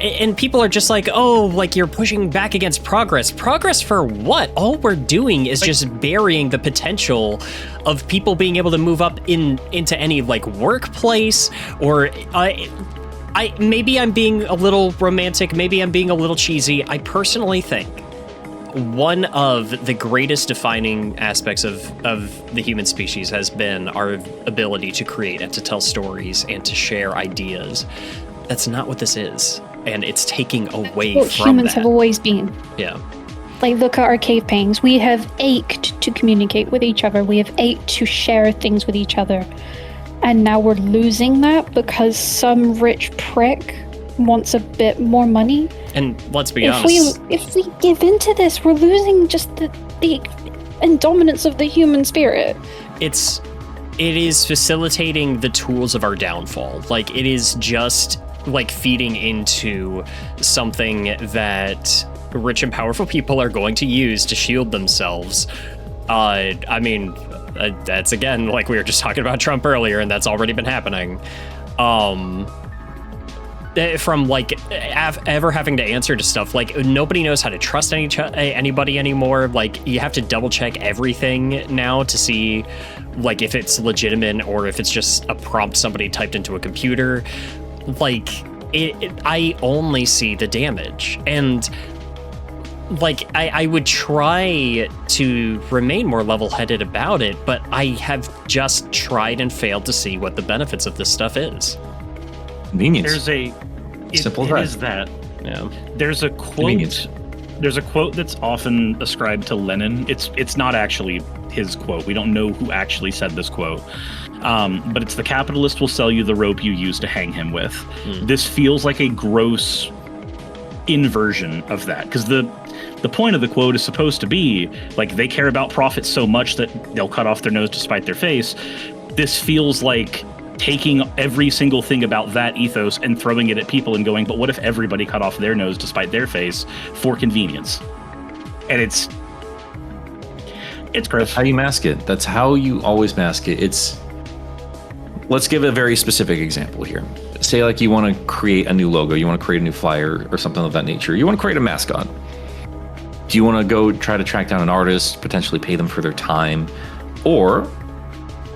And people are just like, oh, like you're pushing back against progress. Progress for what? All we're doing is just burying the potential of people being able to move up into any like workplace, or maybe I'm being a little romantic, maybe I'm being a little cheesy. I personally think one of the greatest defining aspects of the human species has been our ability to create and to tell stories and to share ideas. That's not what this is, and it's taking away What from humans that. have always been. Yeah. Like, look at our cave paintings. We have ached to communicate with each other. We have ached to share things with each other. And now we're losing that because some rich prick wants a bit more money. And let's be honest. If we give into this, we're losing just the dominance of the human spirit. It is facilitating the tools of our downfall. Like, it is just like feeding into something that rich and powerful people are going to use to shield themselves. I mean, that's again, like we were just talking about Trump earlier, and that's already been happening. From like ever having to answer to stuff, like nobody knows how to trust anybody anymore. Like, you have to double check everything now to see like if it's legitimate or if it's just a prompt somebody typed into a computer. Like, I only see the damage, and like I would try to remain more level-headed about it, but I have just tried and failed to see what the benefits of this stuff is. Convenience. Simple as that. Yeah. There's a quote. Convenience. There's a quote that's often ascribed to Lenin. It's not actually his quote. We don't know who actually said this quote. But it's, the capitalist will sell you the rope you use to hang him with. This feels like a gross inversion of that, because the point of the quote is supposed to be like, they care about profit so much that they'll cut off their nose to spite their face. This feels like taking every single thing about that ethos and throwing it at people and going, but what if everybody cut off their nose to spite their face for convenience? And it's gross. That's how you mask it. That's how you always mask it. Let's give a very specific example here. Say like you want to create a new logo, you want to create a new flyer or something of that nature. You want to create a mascot. Do you want to go try to track down an artist, potentially pay them for their time? Or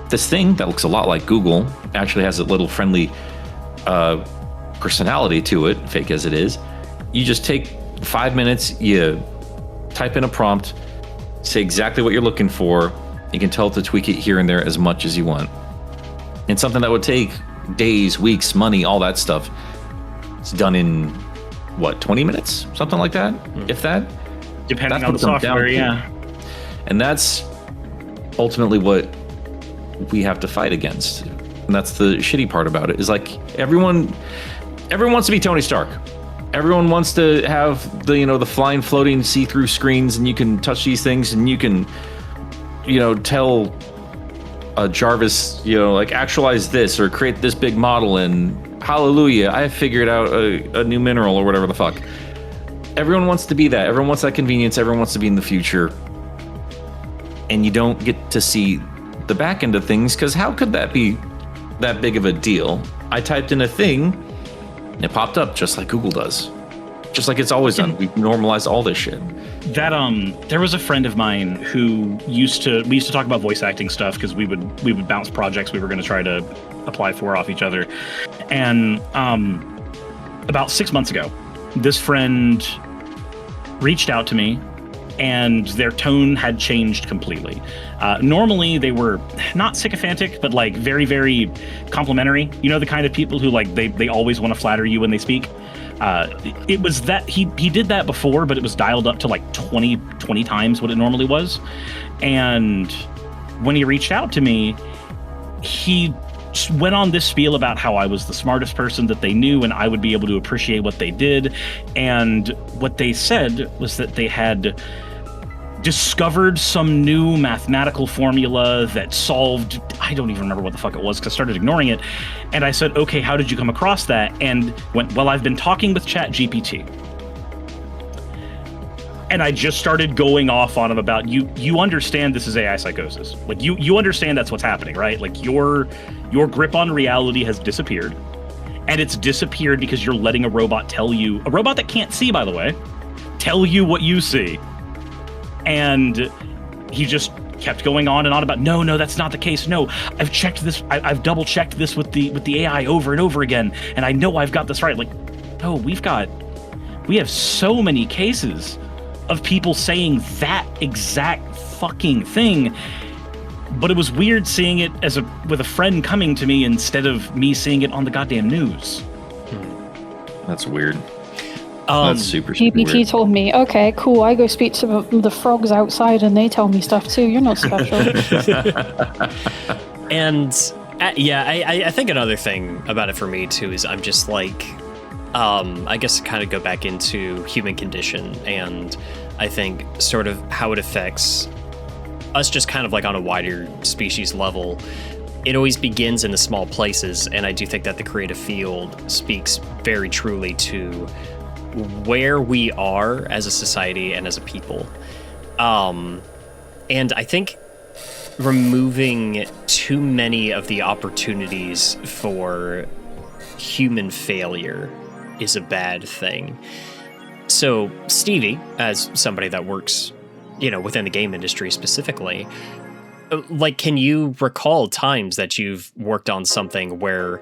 this thing that looks a lot like Google actually has a little friendly personality to it, fake as it is. You just take 5 minutes, you type in a prompt, say exactly what you're looking for. You can tell it to tweak it here and there as much as you want. And something that would take days, weeks, money, all that stuff, it's done in, 20 minutes? Something like that, if that? Depending on the software, yeah. And that's ultimately what we have to fight against. And that's the shitty part about it, is like everyone wants to be Tony Stark. Everyone wants to have the flying, floating, see-through screens, and you can touch these things, and you can tell Jarvis, like, actualize this or create this big model, and hallelujah, I figured out a new mineral or whatever the fuck. Everyone wants to be that. Everyone wants that convenience. Everyone wants to be in the future. And you don't get to see the back end of things, because how could that be that big of a deal? I typed in a thing and it popped up just like Google does, just like it's always done. We've normalized all this shit. That there was a friend of mine who we used to talk about voice acting stuff, because we would bounce projects we were going to try to apply for off each other. And about 6 months ago, this friend reached out to me, and their tone had changed completely. Normally, they were not sycophantic, but like very, very complimentary. You know, the kind of people who like they always want to flatter you when they speak. It was that he did that before, but it was dialed up to like 20 times what it normally was. And when he reached out to me, he went on this spiel about how I was the smartest person that they knew and I would be able to appreciate what they did. And what they said was that they had discovered some new mathematical formula that solved, I don't even remember what the fuck it was because I started ignoring it. And I said, okay, how did you come across that? And went, well, I've been talking with ChatGPT. And I just started going off on him about, you understand this is AI psychosis. Like, you understand that's what's happening, right? Like, your grip on reality has disappeared. And it's disappeared because you're letting a robot that can't see, by the way, tell you what you see. And he just kept going on and on about, no, that's not the case. No, I've checked this. I've double checked this with the AI over and over again. And I know I've got this right. Like, no, we have so many cases of people saying that exact fucking thing. But it was weird seeing it with a friend coming to me instead of me seeing it on the goddamn news. That's weird. That's super GPT weird. told me, okay, cool, I go speak to the frogs outside and they tell me stuff too. You're not special. And I think another thing about it for me too is I'm just like, I guess to kind of go back into human condition, and I think sort of how it affects us just kind of like on a wider species level. It always begins in the small places, and I do think that the creative field speaks very truly to where we are as a society and as a people. And I think removing too many of the opportunities for human failure is a bad thing. So Stevie, as somebody that works, within the game industry specifically, like, can you recall times that you've worked on something where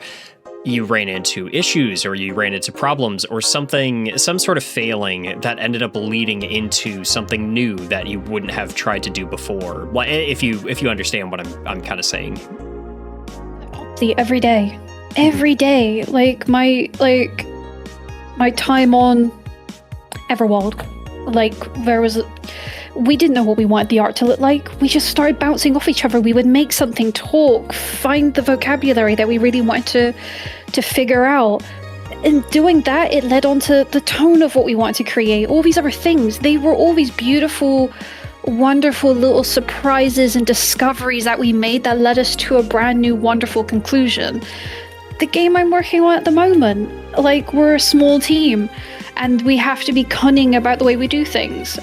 you ran into issues or you ran into problems or some sort of failing that ended up leading into something new that you wouldn't have tried to do before? Like, if you understand what I'm kind of saying. See, every day, like my time on Everworld, we didn't know what we wanted the art to look like. We just started bouncing off each other. We would make something, talk, find the vocabulary that we really wanted to figure out. And doing that, it led on to the tone of what we wanted to create. All these other things, they were all these beautiful, wonderful little surprises and discoveries that we made that led us to a brand new, wonderful conclusion. The game I'm working on at the moment, like, we're a small team and we have to be cunning about the way we do things.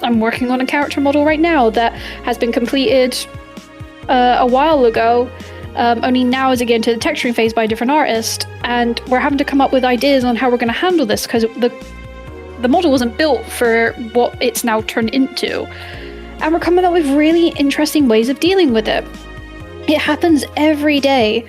I'm working on a character model right now that has been completed a while ago. Only now is it getting to the texturing phase by a different artist, and we're having to come up with ideas on how we're going to handle this because the model wasn't built for what it's now turned into. And we're coming up with really interesting ways of dealing with it. It happens every day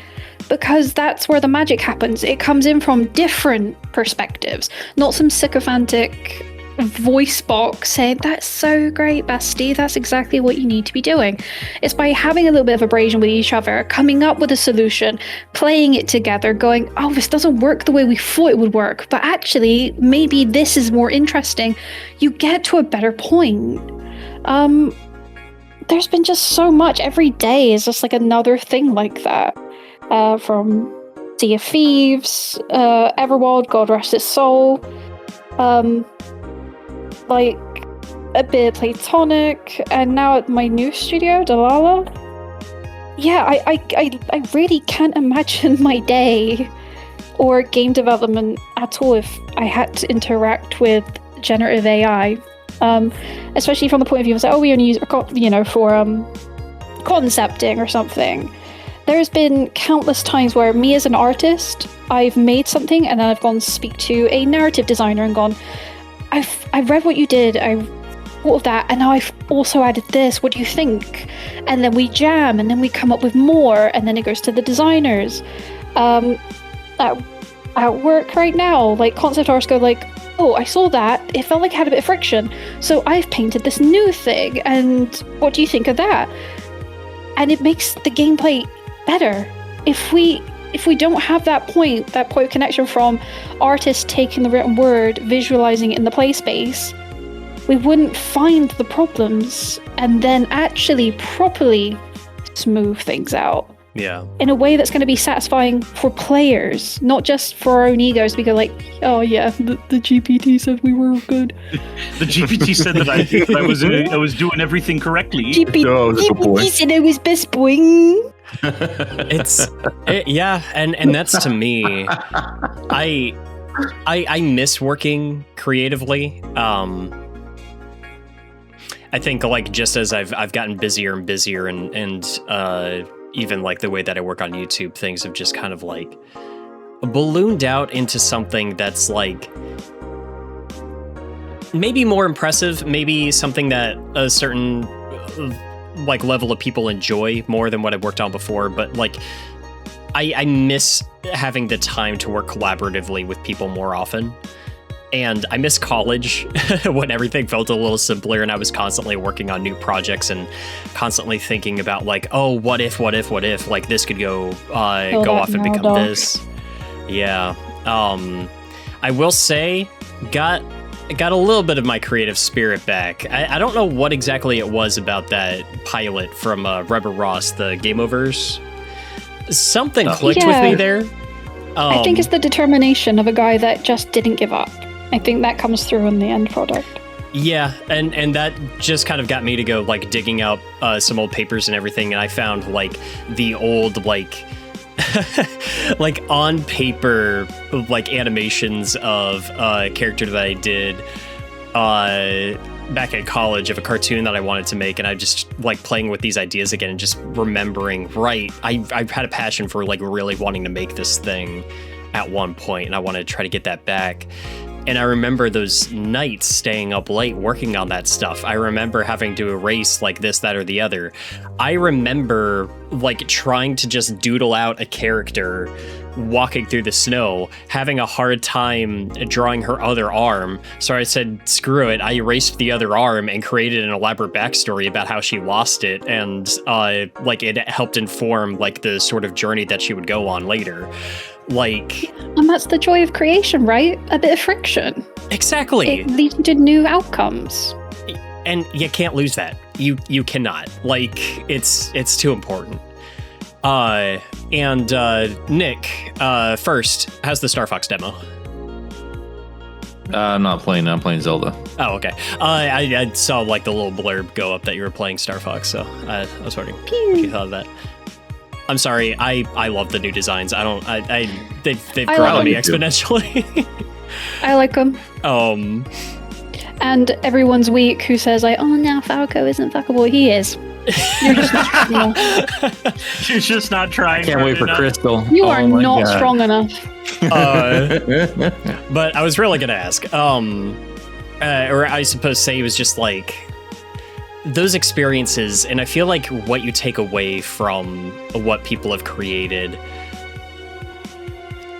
because that's where the magic happens. It comes in from different perspectives, not some sycophantic voice box saying, that's so great, bestie, that's exactly what you need to be doing. It's by having a little bit of abrasion with each other, coming up with a solution, playing it together, going, oh, this doesn't work the way we thought it would work, but actually maybe this is more interesting. You get to a better point. There's been just so much. Every day is just like another thing like that. From Sea of Thieves, Everworld, God rest its soul, like a bit of Platonic, and now at my new studio, Dalala. Yeah, I really can't imagine my day or game development at all if I had to interact with generative AI, especially from the point of view of, oh, we only use it for concepting or something. There's been countless times where me as an artist, I've made something and then I've gone to speak to a narrative designer and gone, I've read what you did, I thought of that, and now I've also added this, what do you think? And then we jam, and then we come up with more, and then it goes to the designers. At work right now, like, concept artists go like, oh, I saw that, it felt like it had a bit of friction, so I've painted this new thing, and what do you think of that? And it makes the gameplay better. If we don't have that point of connection from artists taking the written word, visualizing it in the play space, we wouldn't find the problems and then actually properly smooth things out. Yeah. In a way that's going to be satisfying for players, not just for our own egos. We go like, oh yeah, the GPT said we were good. The GPT said that I was doing everything correctly. GPT said I was best boy. Yeah, and that's to me. I miss working creatively. I think like just as I've gotten busier and busier and even like the way that I work on YouTube, things have just kind of like ballooned out into something that's like maybe more impressive, maybe something that a certain like level of people enjoy more than what I've worked on before. But like I miss having the time to work collaboratively with people more often. And I miss college when everything felt a little simpler and I was constantly working on new projects and constantly thinking about like, oh, what if, like this could go off and become this. Yeah. I will say, got a little bit of my creative spirit back. I don't know what exactly it was about that pilot from Rebel Ross, the Game Overs. Something clicked with me there. I think it's the determination of a guy that just didn't give up. I think that comes through in the end product. Yeah, and that just kind of got me to go like digging up some old papers and everything, and I found like the old like like on paper like animations of a character that I did back in college of a cartoon that I wanted to make, and I just like playing with these ideas again and just remembering, right, I've had a passion for like really wanting to make this thing at one point, and I want to try to get that back. And I remember those nights staying up late working on that stuff. I remember having to erase like this, that, or the other. I remember like trying to just doodle out a character walking through the snow, having a hard time drawing her other arm. So I said, screw it. I erased the other arm and created an elaborate backstory about how she lost it. And like it helped inform like the sort of journey that she would go on later. Like, and that's the joy of creation, right? A bit of friction. Exactly. It leads to new outcomes. And you can't lose that. You cannot. Like, it's too important. And Nick, first, how's the Star Fox demo? I'm not playing. I'm playing Zelda. Oh, okay. I saw like the little blurb go up that you were playing Star Fox, so I was wondering what you thought of that. I'm sorry. I love the new designs. They've grown on me exponentially. I like them. And everyone's weak who says like, oh, now Falco isn't fuckable. He is. You're just not strong enough. You're just not trying. Can't wait for Crystal. You are not strong enough. But I was really gonna ask, or I suppose say it was just like those experiences, and I feel like what you take away from what people have created.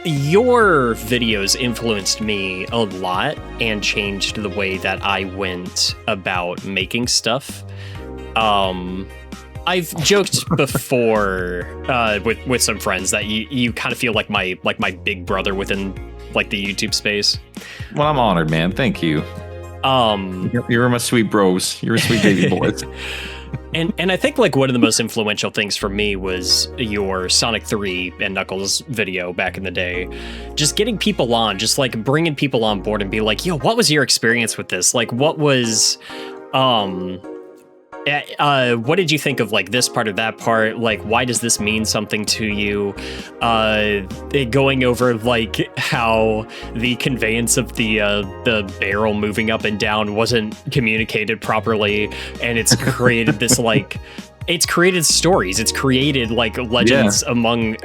Your videos influenced me a lot and changed the way that I went about making stuff. I've joked before with some friends that you kind of feel like my big brother within like the YouTube space. Well, I'm honored, man. Thank you. You're my sweet bros. You're sweet baby boys. And I think like one of the most influential things for me was your Sonic 3 and Knuckles video back in the day. Just getting people on, just like bringing people on board and be like, yo, what was your experience with this? Like, what was, what did you think of like this part or that part? Like, why does this mean something to you? Going over like how the conveyance of the barrel moving up and down wasn't communicated properly, and it's created this like. It's created stories. It's created like legends among,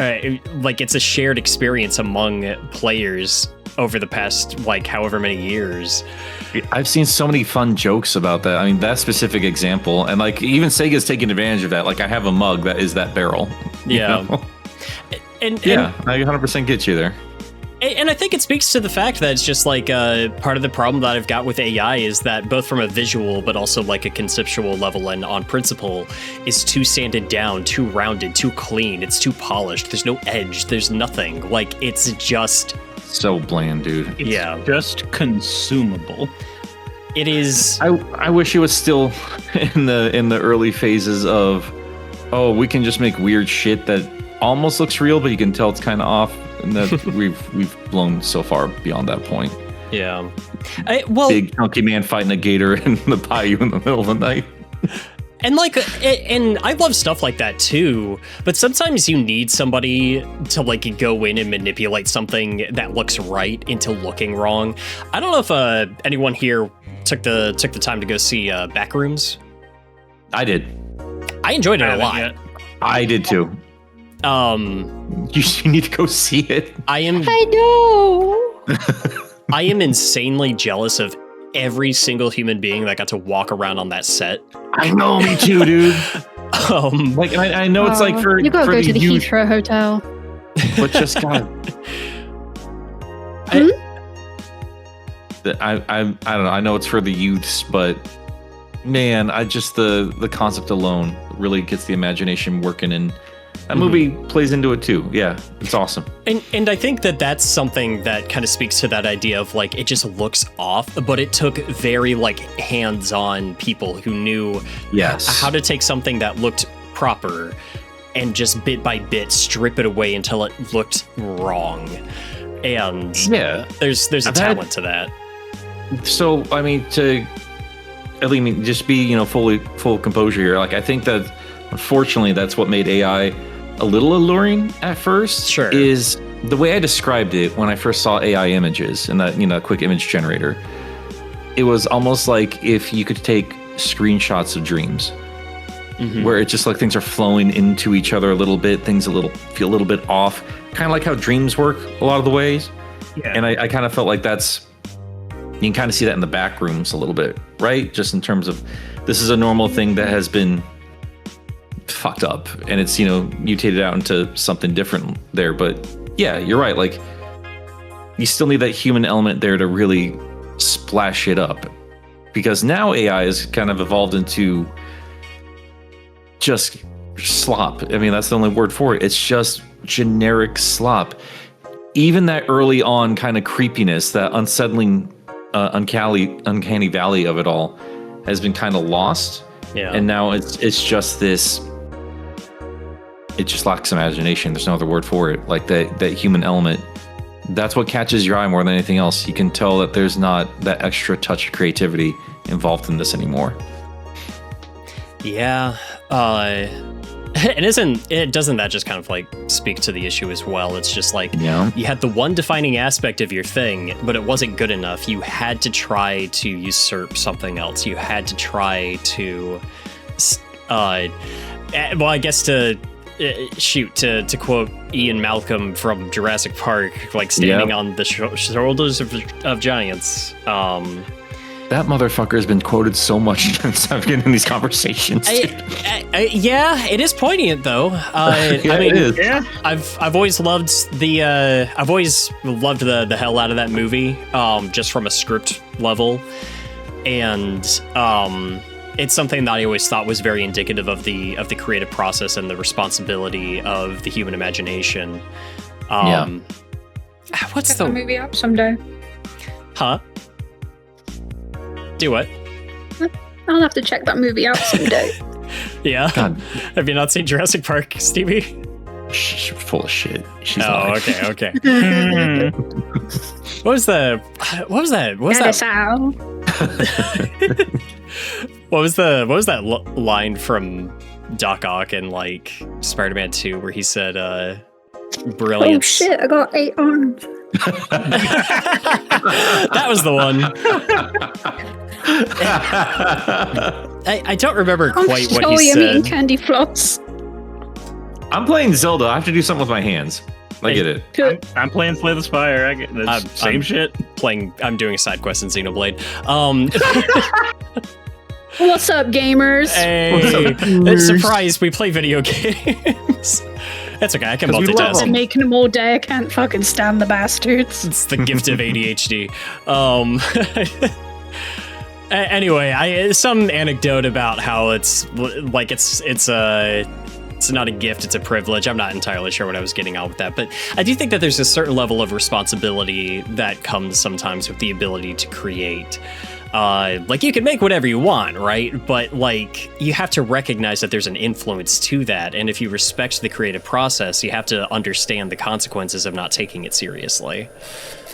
like it's a shared experience among players over the past like however many years. I've seen so many fun jokes about that. I mean, that specific example, and like even Sega's taking advantage of that. Like I have a mug that is that barrel. Yeah, and I 100% get you there. And I think it speaks to the fact that it's just like part of the problem that I've got with AI is that both from a visual but also like a conceptual level and on principle is too sanded down, too rounded, too clean. It's too polished. There's no edge. There's nothing. Like it's just so bland, dude. It's just consumable. It is. I wish it was still in the early phases of, oh, we can just make weird shit that almost looks real, but you can tell it's kind of off, and that we've blown so far beyond that point. Yeah. Big chunky man fighting a gator in the bayou in the middle of the night. And like, and I love stuff like that too, but sometimes you need somebody to like go in and manipulate something that looks right into looking wrong. I don't know if anyone here took the time to go see Backrooms. I did. I enjoyed it a lot. I did too. You need to go see it. I know. I am insanely jealous of every single human being that got to walk around on that set. I know, me too, dude. Like I know it's like for you gotta for go to the youth, Heathrow Hotel. but just God. I don't know. I know it's for the youths, but man, I just the concept alone really gets the imagination working, and that movie plays into it too. Yeah, it's awesome. And I think that that's something that kind of speaks to that idea of like, it just looks off, but it took very like hands-on people who knew how to take something that looked proper and just bit by bit strip it away until it looked wrong. And there's a talent to that. So, I mean, just be, full composure here. Like, I think that unfortunately that's what made AI a little alluring at first. Sure. Is the way I described it when I first saw AI images and that, quick image generator. It was almost like if you could take screenshots of dreams, where it's just like things are flowing into each other a little bit, things feel a little bit off, kind of like how dreams work a lot of the ways. Yeah. And I kind of felt like you can kind of see that in the back rooms a little bit, right? Just in terms of, this is a normal thing that has been fucked up, and it's mutated out into something different there. But yeah, you're right. Like, you still need that human element there to really splash it up, because now AI is kind of evolved into just slop. I mean, that's the only word for it. It's just generic slop. Even that early on kind of creepiness, that unsettling, uncanny valley of it all has been kind of lost. Yeah. And now it's just this. It just lacks imagination. There's no other word for it. Like that human element. That's what catches your eye more than anything else. You can tell that there's not that extra touch of creativity involved in this anymore. Yeah. Doesn't that just kind of like speak to the issue as well? It's just like, you had the one defining aspect of your thing, but it wasn't good enough. You had to try to usurp something else. You had to try to, I guess to quote Ian Malcolm from Jurassic Park, like standing on the shoulders of giants. That motherfucker has been quoted so much since I've been in these conversations. Yeah, it is poignant though. I mean, it is. Yeah. I've always loved the hell out of that movie, just from a script level, and it's something that I always thought was very indicative of the creative process and the responsibility of the human imagination. What's the movie up someday? Huh? Do what? I'll have to check that movie out someday. Yeah. God. Have you not seen Jurassic Park, Stevie? She's full of shit. She's okay. What was that? What was that line from Doc Ock in like Spider-Man 2 where he said brilliant. Oh shit, I got 8 arms. That was the one. I don't remember quite what he said. I'm eating candy floss. I'm playing Zelda. I have to do something with my hands. I get it. I'm playing Slay the Spire. I get the same shit. I'm doing a side quest in Xenoblade. What's up, gamers? Hey, surprise! We play video games. That's okay. I can multitask. I'm making them all day. I can't fucking stand the bastards. It's the gift of ADHD. Anyway, some anecdote about how it's It's not a gift, it's a privilege. I'm not entirely sure what I was getting at with that, but I do think that there's a certain level of responsibility that comes sometimes with the ability to create. Like, you can make whatever you want, right? But, like, you have to recognize that there's an influence to that, and if you respect the creative process, you have to understand the consequences of not taking it seriously.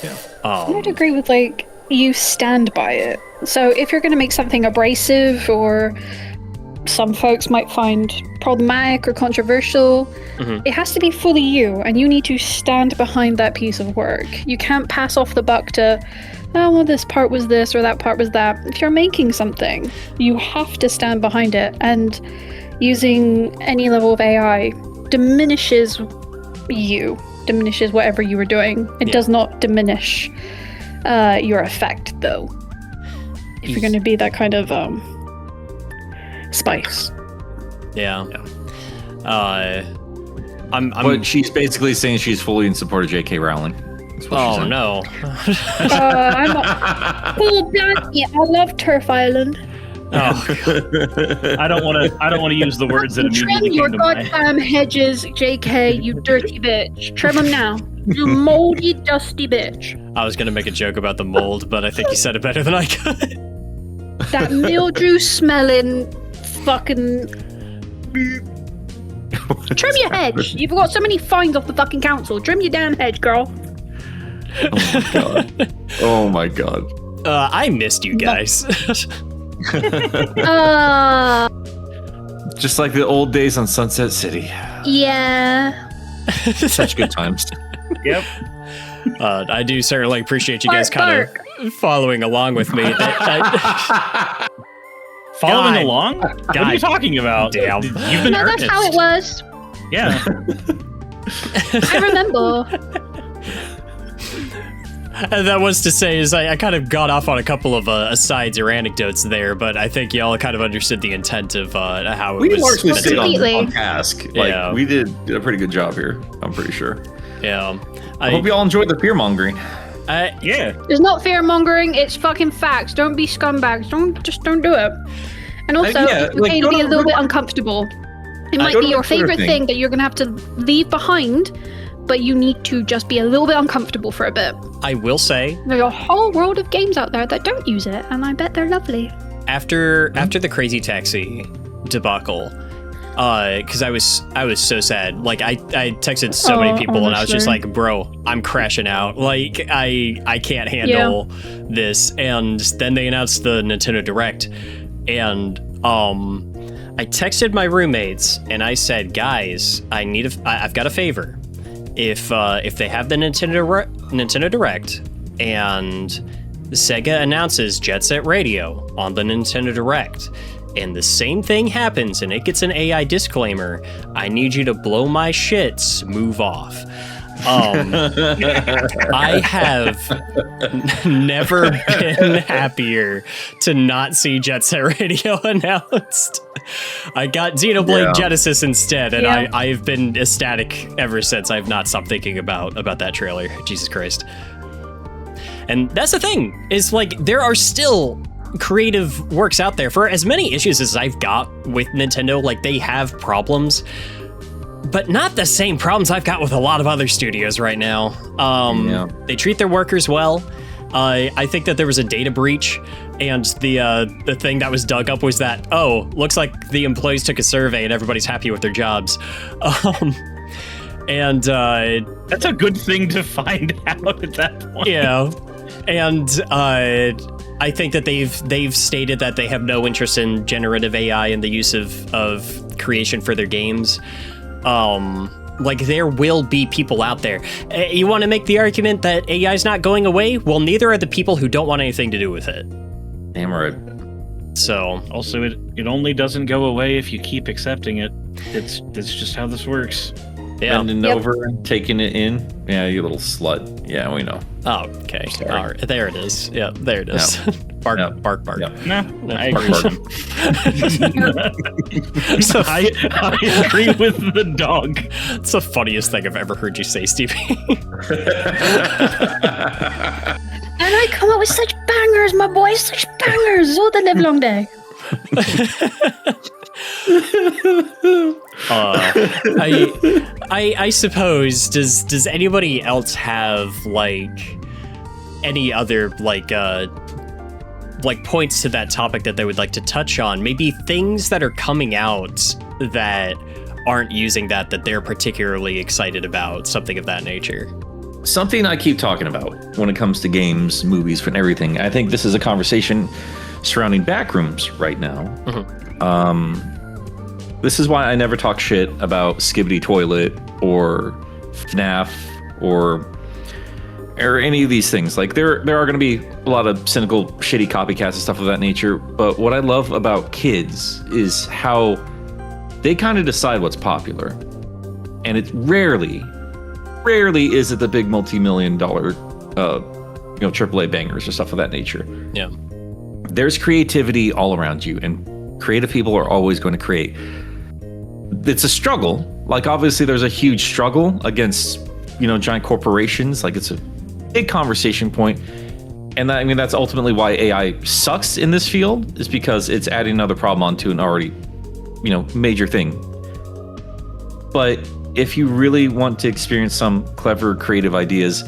Yeah. I would agree with, like, you stand by it. So if you're going to make something abrasive or some folks might find problematic or controversial, it has to be fully you, and you need to stand behind that piece of work. You can't pass off the buck to, oh, well, this part was this or that part was that. If you're making something, you have to stand behind it, and using any level of AI diminishes you, diminishes whatever you were doing. It does not diminish your effect, though. If you're going to be that kind of spice. Yeah. But she's basically saying she's fully in support of J.K. Rowling. Oh no! Oh, Blanky, I love Turf Island. Oh, I don't want to use the words that immediately Trim your came to mind. goddamn hedges, J.K. You dirty bitch. Trim them now. You moldy, dusty bitch. I was gonna make a joke about the mold, but I think you said it better than I could. That mildew smelling fucking. Trim your hedge. You've got so many fines off the fucking council. Trim your damn hedge, girl. Oh my god. Oh my god. I missed you guys. Just like the old days on Sunset City. Yeah. Such good times. Yep. I do certainly appreciate you guys kind of following along with me. Following God. along? What are you talking about? Damn. You've been No, that's earnest. how it was. Yeah. I remember. And that was to say is I kind of got off on a couple of asides or anecdotes there, but I think y'all kind of understood the intent of how it We was. largely meant to stayed be. on task. Like, Yeah. we did a pretty good job here, I'm pretty sure. Yeah. I hope you all enjoyed the fear-mongering. Yeah. It's not fear mongering, it's fucking facts. Don't be scumbags. Don't do it. And also, yeah, it's like, okay go to be to- a little go bit to- uncomfortable. It might go be to your the Twitter favorite thing. thing that you're gonna have to leave behind, but you need to just be a little bit uncomfortable for a bit. I will say, There's a whole world of games out there that don't use it, and I bet they're lovely. after the Crazy Taxi debacle, because I was so sad. Like I texted so many people, and I was just honestly. like, bro, I'm crashing out. Like I can't handle this. And then they announced the Nintendo Direct, and I texted my roommates and I said, guys, I've got a favor. If they have the Nintendo Direct and Sega announces Jet Set Radio on the Nintendo Direct, and the same thing happens and it gets an AI disclaimer, I need you to blow my shits, move off. I have never been happier to not see Jet Set Radio announced. I got Xenoblade Genesis instead, and I've been ecstatic ever since. I've not stopped thinking about that trailer. Jesus Christ. And that's the thing, is like there are still creative works out there. For as many issues as I've got with Nintendo, like they have problems, but not the same problems I've got with a lot of other studios right now. They treat their workers well. I think that there was a data breach, and the thing that was dug up was that, looks like the employees took a survey and everybody's happy with their jobs. And that's a good thing to find out at that point. Yeah. And I think that they've stated that they have no interest in generative AI and the use of creation for their games. Like there will be people out there. You want to make the argument that AI is not going away? Well, neither are the people who don't want anything to do with it. Damn right. So also, it only doesn't go away if you keep accepting it. It's just how this works. Yeah. Bending over and taking it in. Yeah, you little slut. Yeah, we know. Oh, okay. All right. There it is. Yeah, there it is. No. Bark, No. bark, bark. No. No, I Bark, agree. bark. I agree with the dog. It's the funniest thing I've ever heard you say, Stevie. And I come up with such bangers, my boy, such bangers all the live long day. I suppose, does anybody else have like any other like points to that topic that they would like to touch on? Maybe things that are coming out that aren't using that they're particularly excited about, something of that nature. Something I keep talking about when it comes to games, movies, and everything. I think this is a conversation surrounding backrooms right now. This is why I never talk shit about Skibidi Toilet or FNAF or any of these things. Like there are going to be a lot of cynical, shitty copycats and stuff of that nature. But what I love about kids is how they kind of decide what's popular, and it rarely is it the big multi-million-dollar, AAA bangers or stuff of that nature. Yeah, there's creativity all around you, and creative people are always going to create. It's a struggle. Like obviously, there's a huge struggle against giant corporations. Like it's a big conversation point. And I mean, that's ultimately why AI sucks in this field, is because it's adding another problem onto an already, major thing. But if you really want to experience some clever, creative ideas,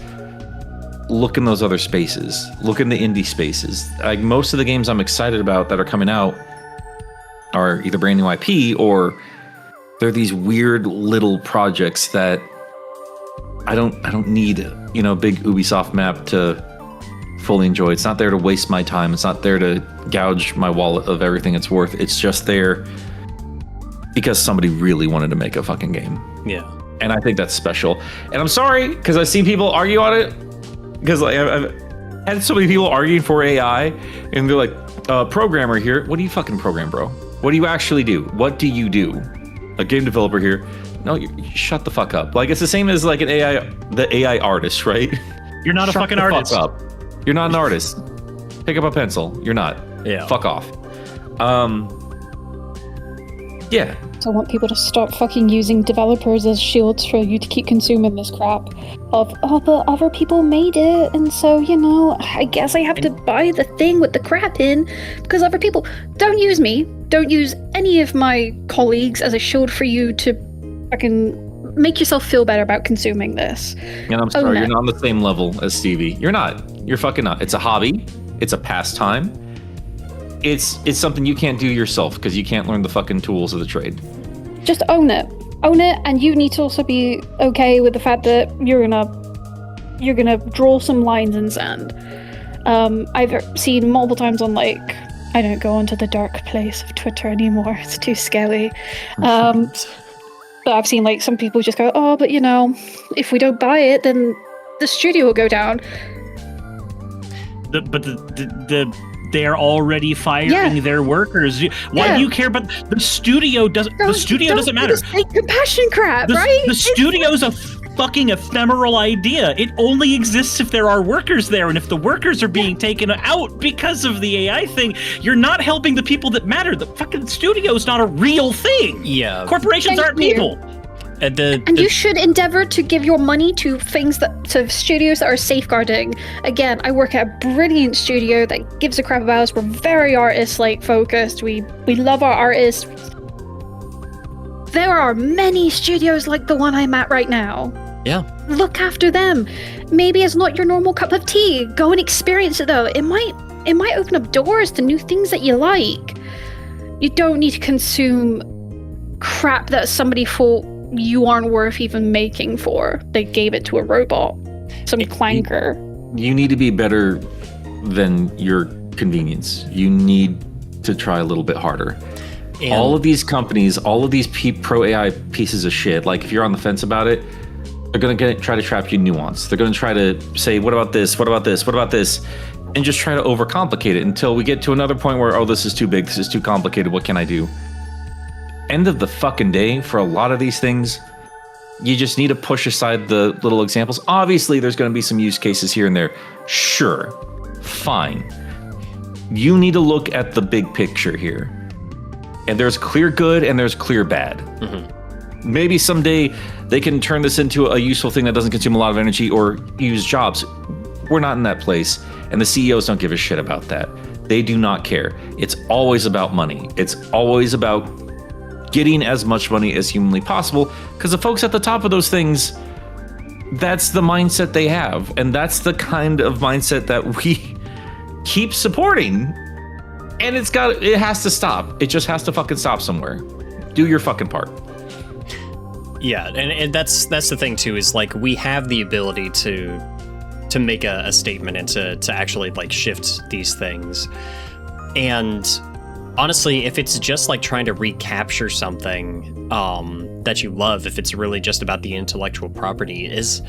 look in those other spaces. Look in the indie spaces. Like most of the games I'm excited about that are coming out are either brand new IP or they're these weird little projects that I don't need, big Ubisoft map to fully enjoy. It's not there to waste my time. It's not there to gouge my wallet of everything it's worth. It's just there because somebody really wanted to make a fucking game. Yeah. And I think that's special. And I'm sorry, because I've seen people argue on it. Because I've had so many people arguing for AI, and they're like, programmer here. What do you fucking program, bro? What do you actually do? What do you do? A game developer here. No, you shut the fuck up. Like, it's the same as like the AI artist, right? You're not a fucking artist. Fuck up. You're not an artist. Pick up a pencil. You're not. Yeah. Fuck off. Yeah. So I want people to stop fucking using developers as shields for you to keep consuming this crap of, but other people made it, and so, I guess I have to buy the thing with the crap in because other people don't use me. Don't use any of my colleagues as a shield for you to fucking make yourself feel better about consuming this. And I'm sorry, you're not on the same level as Stevie. You're not. You're fucking not. It's a hobby. It's a pastime. It's something you can't do yourself because you can't learn the fucking tools of the trade. Just own it. Own it, and you need to also be okay with the fact that you're gonna draw some lines in sand. I've seen multiple times on I don't go into the dark place of Twitter anymore. It's too scary. But I've seen some people just go, but if we don't buy it, then the studio will go down. They're already firing their workers. Why do you care? But the studio doesn't. The studio doesn't matter. Compassion crap, right? The studio's a fucking ephemeral idea. It only exists if there are workers there, and if the workers are being taken out because of the AI thing, you're not helping the people that matter. The fucking studio's not a real thing. Yeah. Corporations aren't people. And you should endeavor to give your money to to studios that are safeguarding. Again, I work at a brilliant studio that gives a crap about us. We're very artist focused. We love our artists. There are many studios like the one I'm at right now. Yeah. Look after them. Maybe it's not your normal cup of tea. Go and experience it though. It might open up doors to new things that you like. You don't need to consume crap that somebody thought you aren't worth even making for. They gave it to a robot. Some clanker. You need to be better than your convenience. You need to try a little bit harder. And all of these companies, all of these pro AI pieces of shit, if you're on the fence about it, they're going to try to trap you in nuance. They're going to try to say, what about this? What about this? What about this? And just try to overcomplicate it until we get to another point where, this is too big. This is too complicated. What can I do? End of the fucking day, for a lot of these things, you just need to push aside the little examples. Obviously, there's going to be some use cases here and there. Sure. Fine. You need to look at the big picture here. And there's clear good and there's clear bad. Mm-hmm. Maybe someday they can turn this into a useful thing that doesn't consume a lot of energy or use jobs. We're not in that place. And the CEOs don't give a shit about that. They do not care. It's always about money. It's always about getting as much money as humanly possible, because the folks at the top of those things, that's the mindset they have, and that's the kind of mindset that we keep supporting. And it has to stop. It just has to fucking stop somewhere. Do your fucking part. Yeah, and that's the thing too, is like we have the ability to make a statement and to actually like shift these things. And honestly, if it's just like trying to recapture something that you love, if it's really just about the intellectual property, is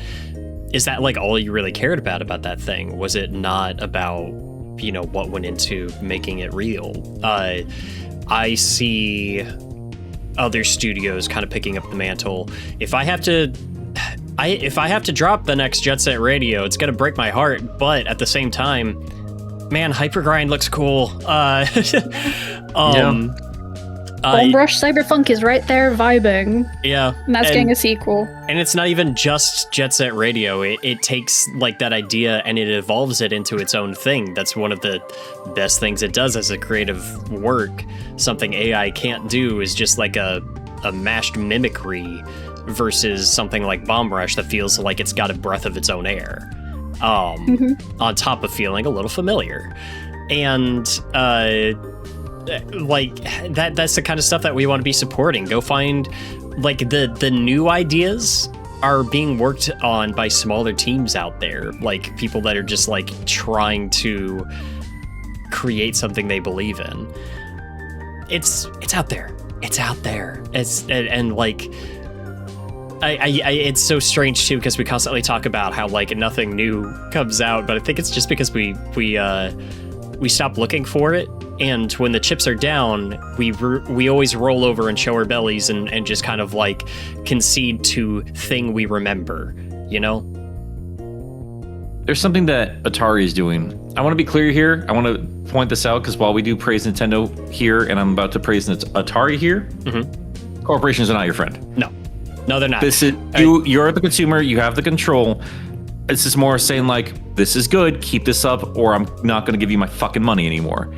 that like all you really cared about that thing? Was it not about, you know, what went into making it real? I see other studios kind of picking up the mantle. If I have to drop the next Jet Set Radio, it's gonna break my heart. But at the same time, man, Hypergrind looks cool. Bomb Rush Cyberpunk is right there vibing. Yeah. And that's getting a sequel. And it's not even just Jet Set Radio. It takes like that idea and it evolves it into its own thing. That's one of the best things it does as a creative work. Something AI can't do is just like a mashed mimicry versus something like Bomb Rush that feels like it's got a breath of its own air. On top of feeling a little familiar. And like that's the kind of stuff that we want to be supporting. Go find like the new ideas are being worked on by smaller teams out there, like people that are just like trying to create something they believe in. It's out there. And like I it's so strange too, because we constantly talk about how like nothing new comes out, but I think it's just because we stop looking for it, and when the chips are down, we always roll over and show our bellies and just kind of like concede to thing we remember, you know? There's something that Atari is doing. I want to be clear here. I want to point this out, because while we do praise Nintendo here, and I'm about to praise Atari here, corporations are not your friend. No, they're not. This is you're the consumer. You have the control. This is more saying like, this is good, keep this up, or I'm not going to give you my fucking money anymore.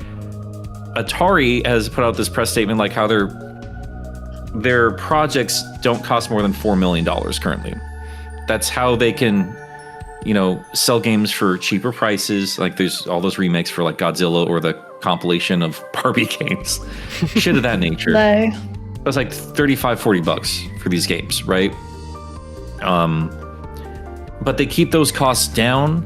Atari has put out this press statement like how their projects don't cost more than $4 million currently. That's how they can, you know, sell games for cheaper prices. Like there's all those remakes for like Godzilla or the compilation of Barbie games, shit of that nature. That's like $35-$40 for these games, right? But they keep those costs down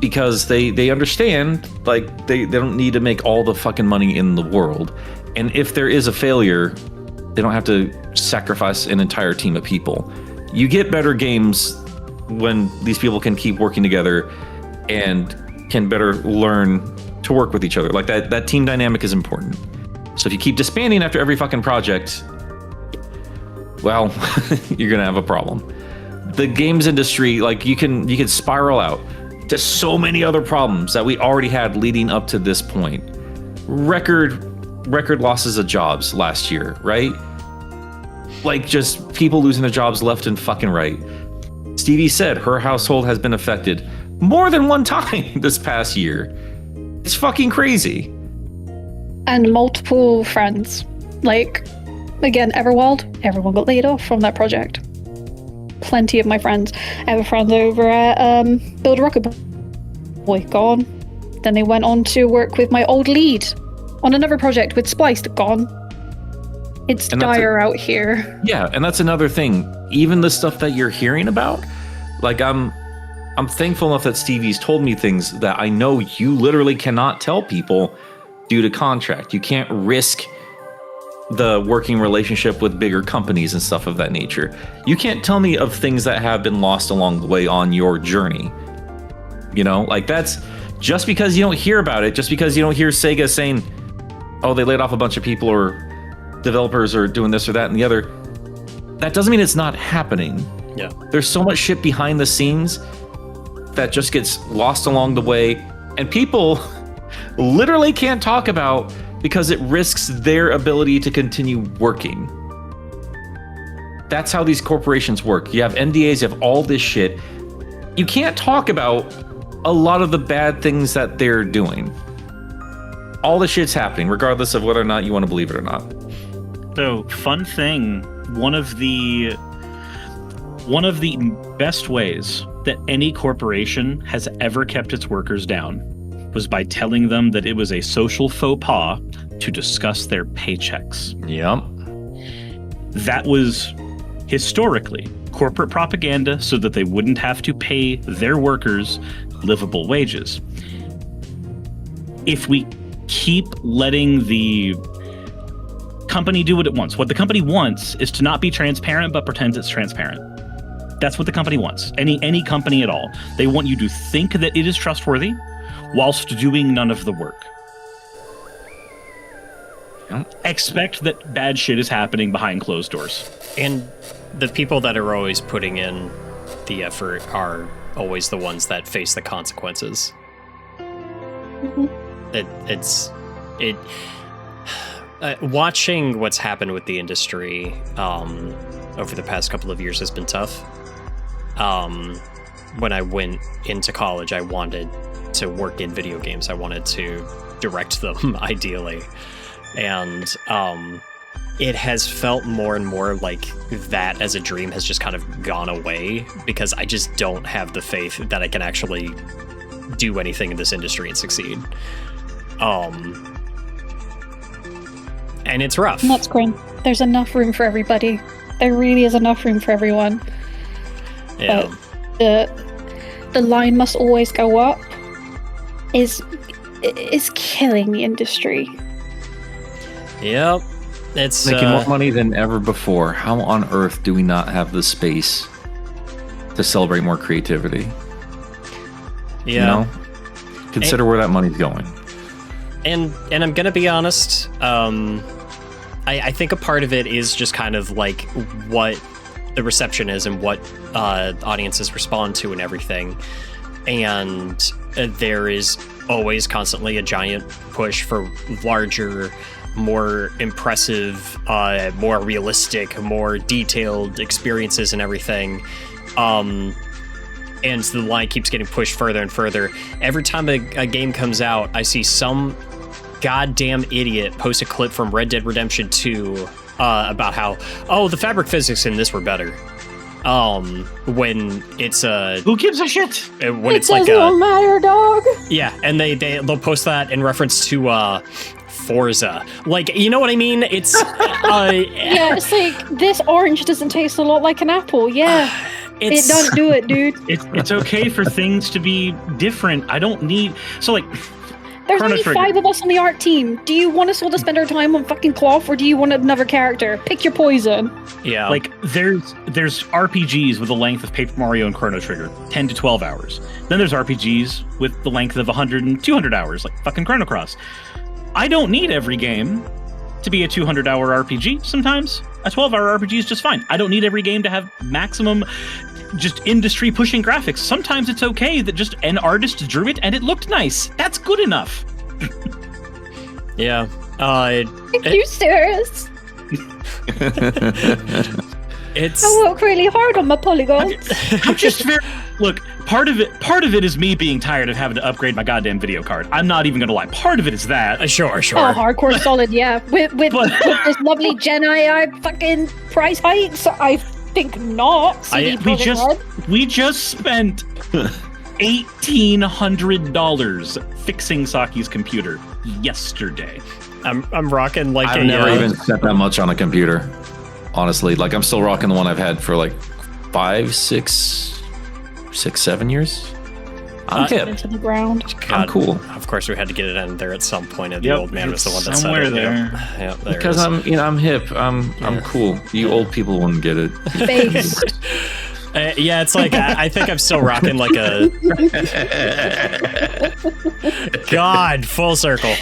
because they understand like they don't need to make all the fucking money in the world. And if there is a failure, they don't have to sacrifice an entire team of people. You get better games when these people can keep working together and can better learn to work with each other. Like that team dynamic is important. So if you keep disbanding after every fucking project, well, you're gonna have a problem. The games industry, like you can spiral out to so many other problems that we already had leading up to this point. Record losses of jobs last year, right? Like just people losing their jobs left and fucking right. Stevie said her household has been affected more than one time this past year. It's fucking crazy. And multiple friends. Like, again, Everwild, everyone got laid off from that project. Plenty of my friends. I have a friend over at Build a Rocket Boy, gone. Then they went on to work with my old lead on another project with Spliced, gone. It's dire out here. Yeah, and that's another thing. Even the stuff that you're hearing about, like I'm thankful enough that Stevie's told me things that I know you literally cannot tell people due to contract. You can't risk the working relationship with bigger companies and stuff of that nature. You can't tell me of things that have been lost along the way on your journey. You know, like that's just because you don't hear about it, just because you don't hear Sega saying, oh, they laid off a bunch of people or developers are doing this or that and the other, that doesn't mean it's not happening. Yeah. There's so much shit behind the scenes that just gets lost along the way, and people literally can't talk about because it risks their ability to continue working. That's how these corporations work. You have NDAs, you have all this shit. You can't talk about a lot of the bad things that they're doing. All the shit's happening, regardless of whether or not you want to believe it or not. So, fun thing, one of the best ways that any corporation has ever kept its workers down was by telling them that it was a social faux pas to discuss their paychecks. Yep. That was historically corporate propaganda so that they wouldn't have to pay their workers livable wages. If we keep letting the company do what it wants, what the company wants is to not be transparent but pretends it's transparent. That's what the company wants. Any company at all. They want you to think that it is trustworthy whilst doing none of the work. Expect that bad shit is happening behind closed doors. And the people that are always putting in the effort are always the ones that face the consequences. Mm-hmm. Watching what's happened with the industry over the past couple of years has been tough. When I went into college, I wanted to work in video games. I wanted to direct them, ideally. And it has felt more and more like that as a dream has just kind of gone away because I just don't have the faith that I can actually do anything in this industry and succeed. And it's rough. And that's great. There's enough room for everybody. There really is enough room for everyone. Yeah. But the line must always go up is killing the industry. Yep. It's making more money than ever before. How on earth do we not have the space to celebrate more creativity? Yeah. You know? Consider where that money's going. And I'm gonna be honest, I think a part of it is just kind of like what the reception is and what audiences respond to and everything. And there is always constantly a giant push for larger, more impressive, more realistic, more detailed experiences and everything. And the line keeps getting pushed further and further. Every time a game comes out, I see some goddamn idiot post a clip from Red Dead Redemption 2 about how, the fabric physics in this were better. When it's who gives a shit? When it's like don't matter, dog. Yeah, and they'll post that in reference to Forza. Like, you know what I mean? It's yeah, it's like this orange doesn't taste a lot like an apple. Yeah. It don't do it, dude. It's okay for things to be different. I don't need there's only 5 of us on the art team. Do you want us all to spend our time on fucking cloth, or do you want another character? Pick your poison. Yeah. Like, there's RPGs with the length of Paper Mario and Chrono Trigger, 10 to 12 hours. Then there's RPGs with the length of 100 and 200 hours, like fucking Chrono Cross. I don't need every game to be a 200-hour RPG. Sometimes a 12-hour RPG is just fine. I don't need every game to have maximum just industry-pushing graphics. Sometimes it's okay that just an artist drew it and it looked nice. That's good enough. Yeah. Thank you, Suris. I work really hard on my polygons. I'm just very... Look, part of it is me being tired of having to upgrade my goddamn video card. I'm not even gonna lie. Part of it is that. Sure. Oh, hardcore solid, yeah. With this lovely Gen AI fucking price hikes, I think not. We just spent $1,800 fixing Saki's computer yesterday. I'm rocking like I've never even spent that much on a computer. Honestly, like I'm still rocking the one I've had for like 5, 6, 7 years. I'm hip. Into the ground. God, I'm cool. Of course, we had to get it in there at some point. And the old man was the one that said somewhere it. There. Yep, there because I'm hip. I'm cool. You old people wouldn't get it. Face. Yeah, it's like I think I'm still rocking like a God full circle.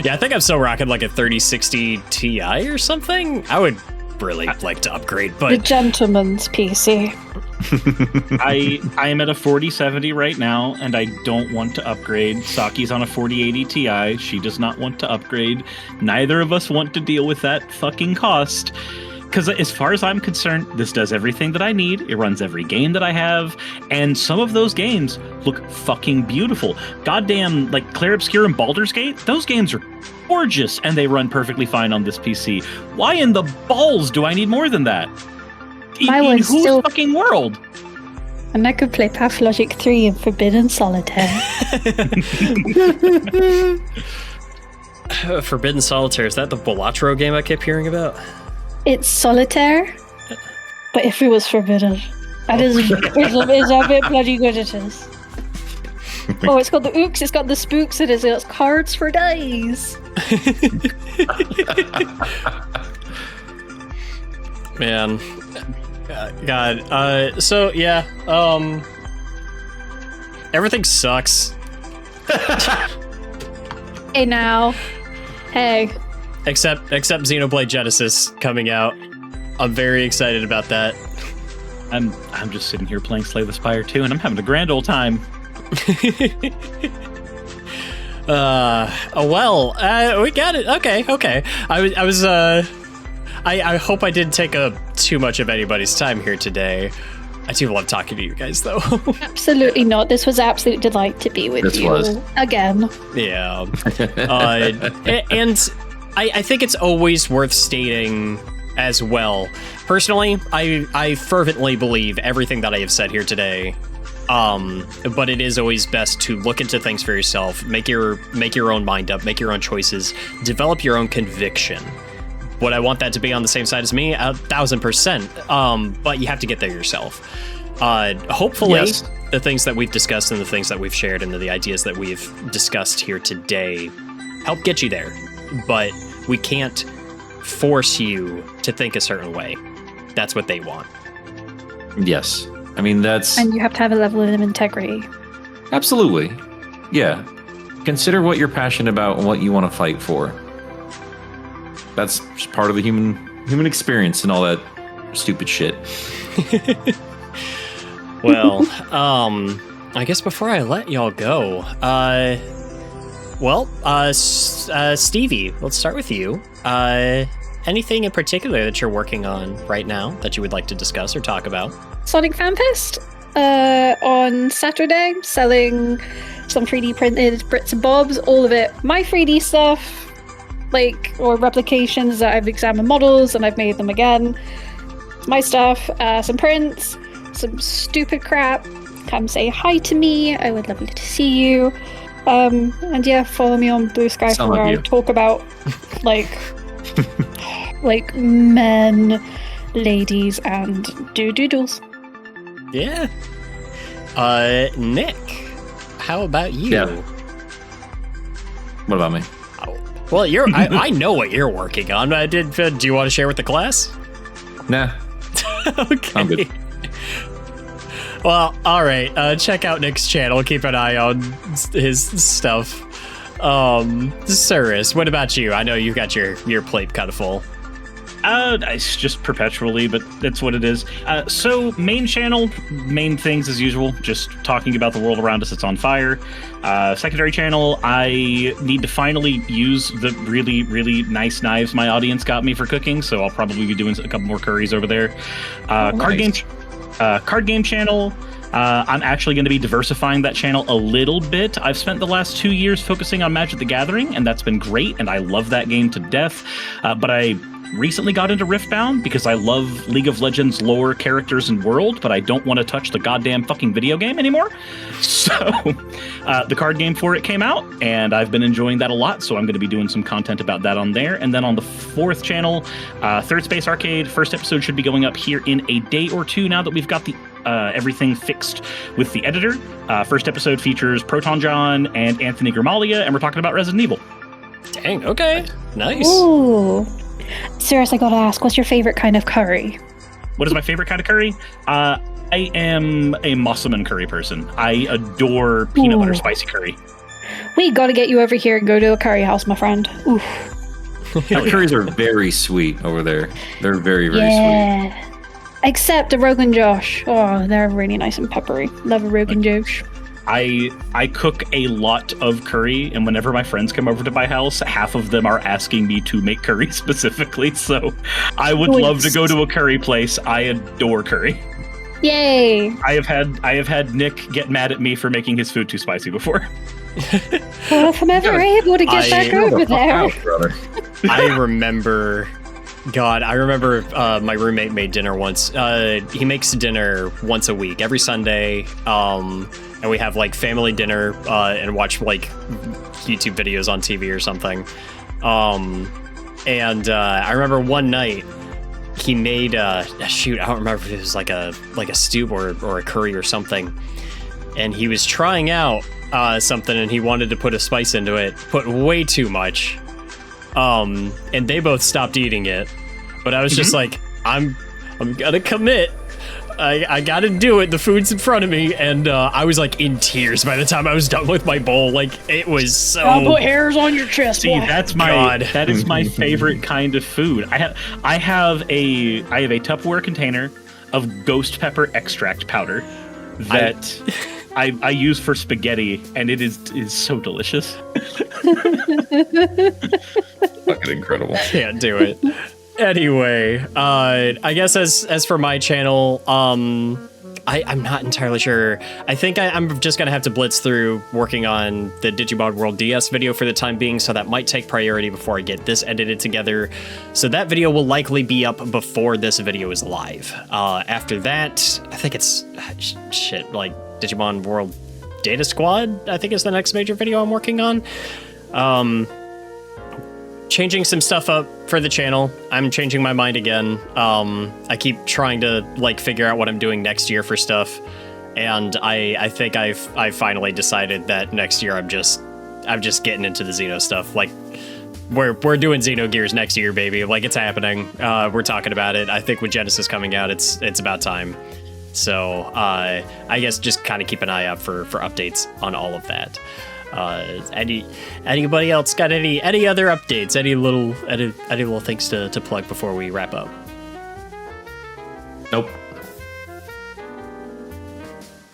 Yeah, I think I'm still rocking like a 3060 Ti or something. I would really like to upgrade, but the gentleman's PC. I am at a 4070 right now, and I don't want to upgrade. Saki's on a 4080 Ti. She does not want to upgrade. Neither of us want to deal with that fucking cost. Because as far as I'm concerned, this does everything that I need. It runs every game that I have. And some of those games look fucking beautiful. Goddamn, like Clair Obscur and Baldur's Gate, those games are gorgeous, and they run perfectly fine on this PC. Why in the balls do I need more than that? In whose fucking world? And I could play Pathologic 3 and Forbidden Solitaire. Forbidden Solitaire, is that the Balatro game I kept hearing about? It's Solitaire, but if it was forbidden. That is it's a bit bloody good it is. Oh, it's got the ooks, it's got the spooks, it's got cards for days. Man. God. So yeah, everything sucks. Hey now. Hey. Except Xenoblade Genesis coming out. I'm very excited about that. I'm just sitting here playing Slay the Spire 2 and I'm having a grand old time. We got it. Okay. I hope I didn't take up too much of anybody's time here today. I do love talking to you guys, though. Absolutely not. This was an absolute delight to be with you again. Yeah. And I think it's always worth stating as well. Personally, I fervently believe everything that I have said here today. But it is always best to look into things for yourself, make your own mind up, make your own choices, develop your own conviction. Would I want that to be on the same side as me? 1,000%. But you have to get there yourself. Hopefully, yes. The things that we've discussed and the things that we've shared and the ideas that we've discussed here today help get you there. But we can't force you to think a certain way. That's what they want. Yes. I mean, that's... And you have to have a level of integrity. Absolutely. Yeah. Consider what you're passionate about and what you want to fight for. That's just part of the human experience and all that stupid shit. Well, I guess before I let y'all go, Stevie, let's start with you. Anything in particular that you're working on right now that you would like to discuss or talk about? Sonic FanFest on Saturday, selling some 3D printed bits and bobs, all of it. My 3D stuff, or replications that I've examined models and I've made them again. My stuff, some prints, some stupid crap. Come say hi to me. I would love to see you. And yeah, follow me on Blue Sky for where I talk about like men, ladies, and doodles. Yeah. Nick, how about you? Yeah. What about me? Well, I know what you're working on. Do you want to share with the class? Nah. Okay. I'm good. Well, all right. Check out Nick's channel. Keep an eye on his stuff. Suris, what about you? I know you've got your plate kind of full. It's just perpetually, but that's what it is. So main channel, main things as usual, just talking about the world around us that's on fire. Secondary channel, I need to finally use the really, really nice knives my audience got me for cooking, so I'll probably be doing a couple more curries over there. Card game channel, I'm actually going to be diversifying that channel a little bit. I've spent the last 2 years focusing on Magic the Gathering, and that's been great, and I love that game to death, but I recently got into Riftbound because I love League of Legends lore, characters, and world, but I don't want to touch the goddamn fucking video game anymore. So the card game for it came out, and I've been enjoying that a lot, so I'm going to be doing some content about that on there. And then on the fourth channel, Third Space Arcade, first episode should be going up here in a day or two now that we've got the everything fixed with the editor. First episode features Proton John and Anthony Grimaglia, and we're talking about Resident Evil. Dang, okay. Nice. Ooh. Suris, I gotta ask, what's your favorite kind of curry? What is my favorite kind of curry? I am a Mossaman curry person. I adore peanut butter spicy curry. We gotta get you over here and go to a curry house, my friend. Oof. The curries are very sweet over there. They're very, very sweet. Except the Rogan Josh. Oh, they're really nice and peppery. Love a Rogan Josh. I cook a lot of curry, and whenever my friends come over to my house, half of them are asking me to make curry specifically, so I would love to go to a curry place. I adore curry. Yay! I have had Nick get mad at me for making his food too spicy before. Well, if I'm ever able to get back over there. I remember my roommate made dinner once. He makes dinner once a week, every Sunday. And we have like family dinner and watch like YouTube videos on TV or something. And I remember one night he made I don't remember if it was like a stew or a curry or something. And he was trying out something, and he wanted to put a spice into it, put way too much. And they both stopped eating it. But I was just like, I'm gonna commit. I gotta do it. The food's in front of me, and I was like in tears by the time I was done with my bowl. Like, it was so. I'll put hairs on your chest. See, that is my favorite kind of food. I have a Tupperware container of ghost pepper extract powder that I use for spaghetti, and it is so delicious. Fucking incredible. Can't do it. Anyway, I guess as for my channel, I'm not entirely sure. I think I'm just gonna have to blitz through working on the Digimon World DS video for the time being, so that might take priority before I get this edited together. So that video will likely be up before this video is live. After that, I think it's like Digimon World Data Squad, I think is the next major video I'm working on. Changing some stuff up for the channel. I'm changing my mind again. I keep trying to like figure out what I'm doing next year for stuff, and I think I've finally decided that next year I'm just getting into the Xeno stuff. Like we're doing Xenogears next year, baby. Like, it's happening. We're talking about it. I think with Genesis coming out, it's about time. So I guess just kind of keep an eye out for updates on all of that. Anybody else got any other updates? Any little things to plug before we wrap up? Nope.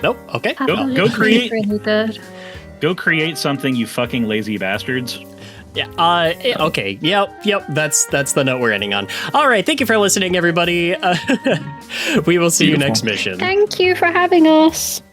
Okay. Go create. Really good. Go create something, you fucking lazy bastards. Yeah. Okay. Yep. That's the note we're ending on. All right. Thank you for listening, everybody. We will see you next mission. Thank you for having us.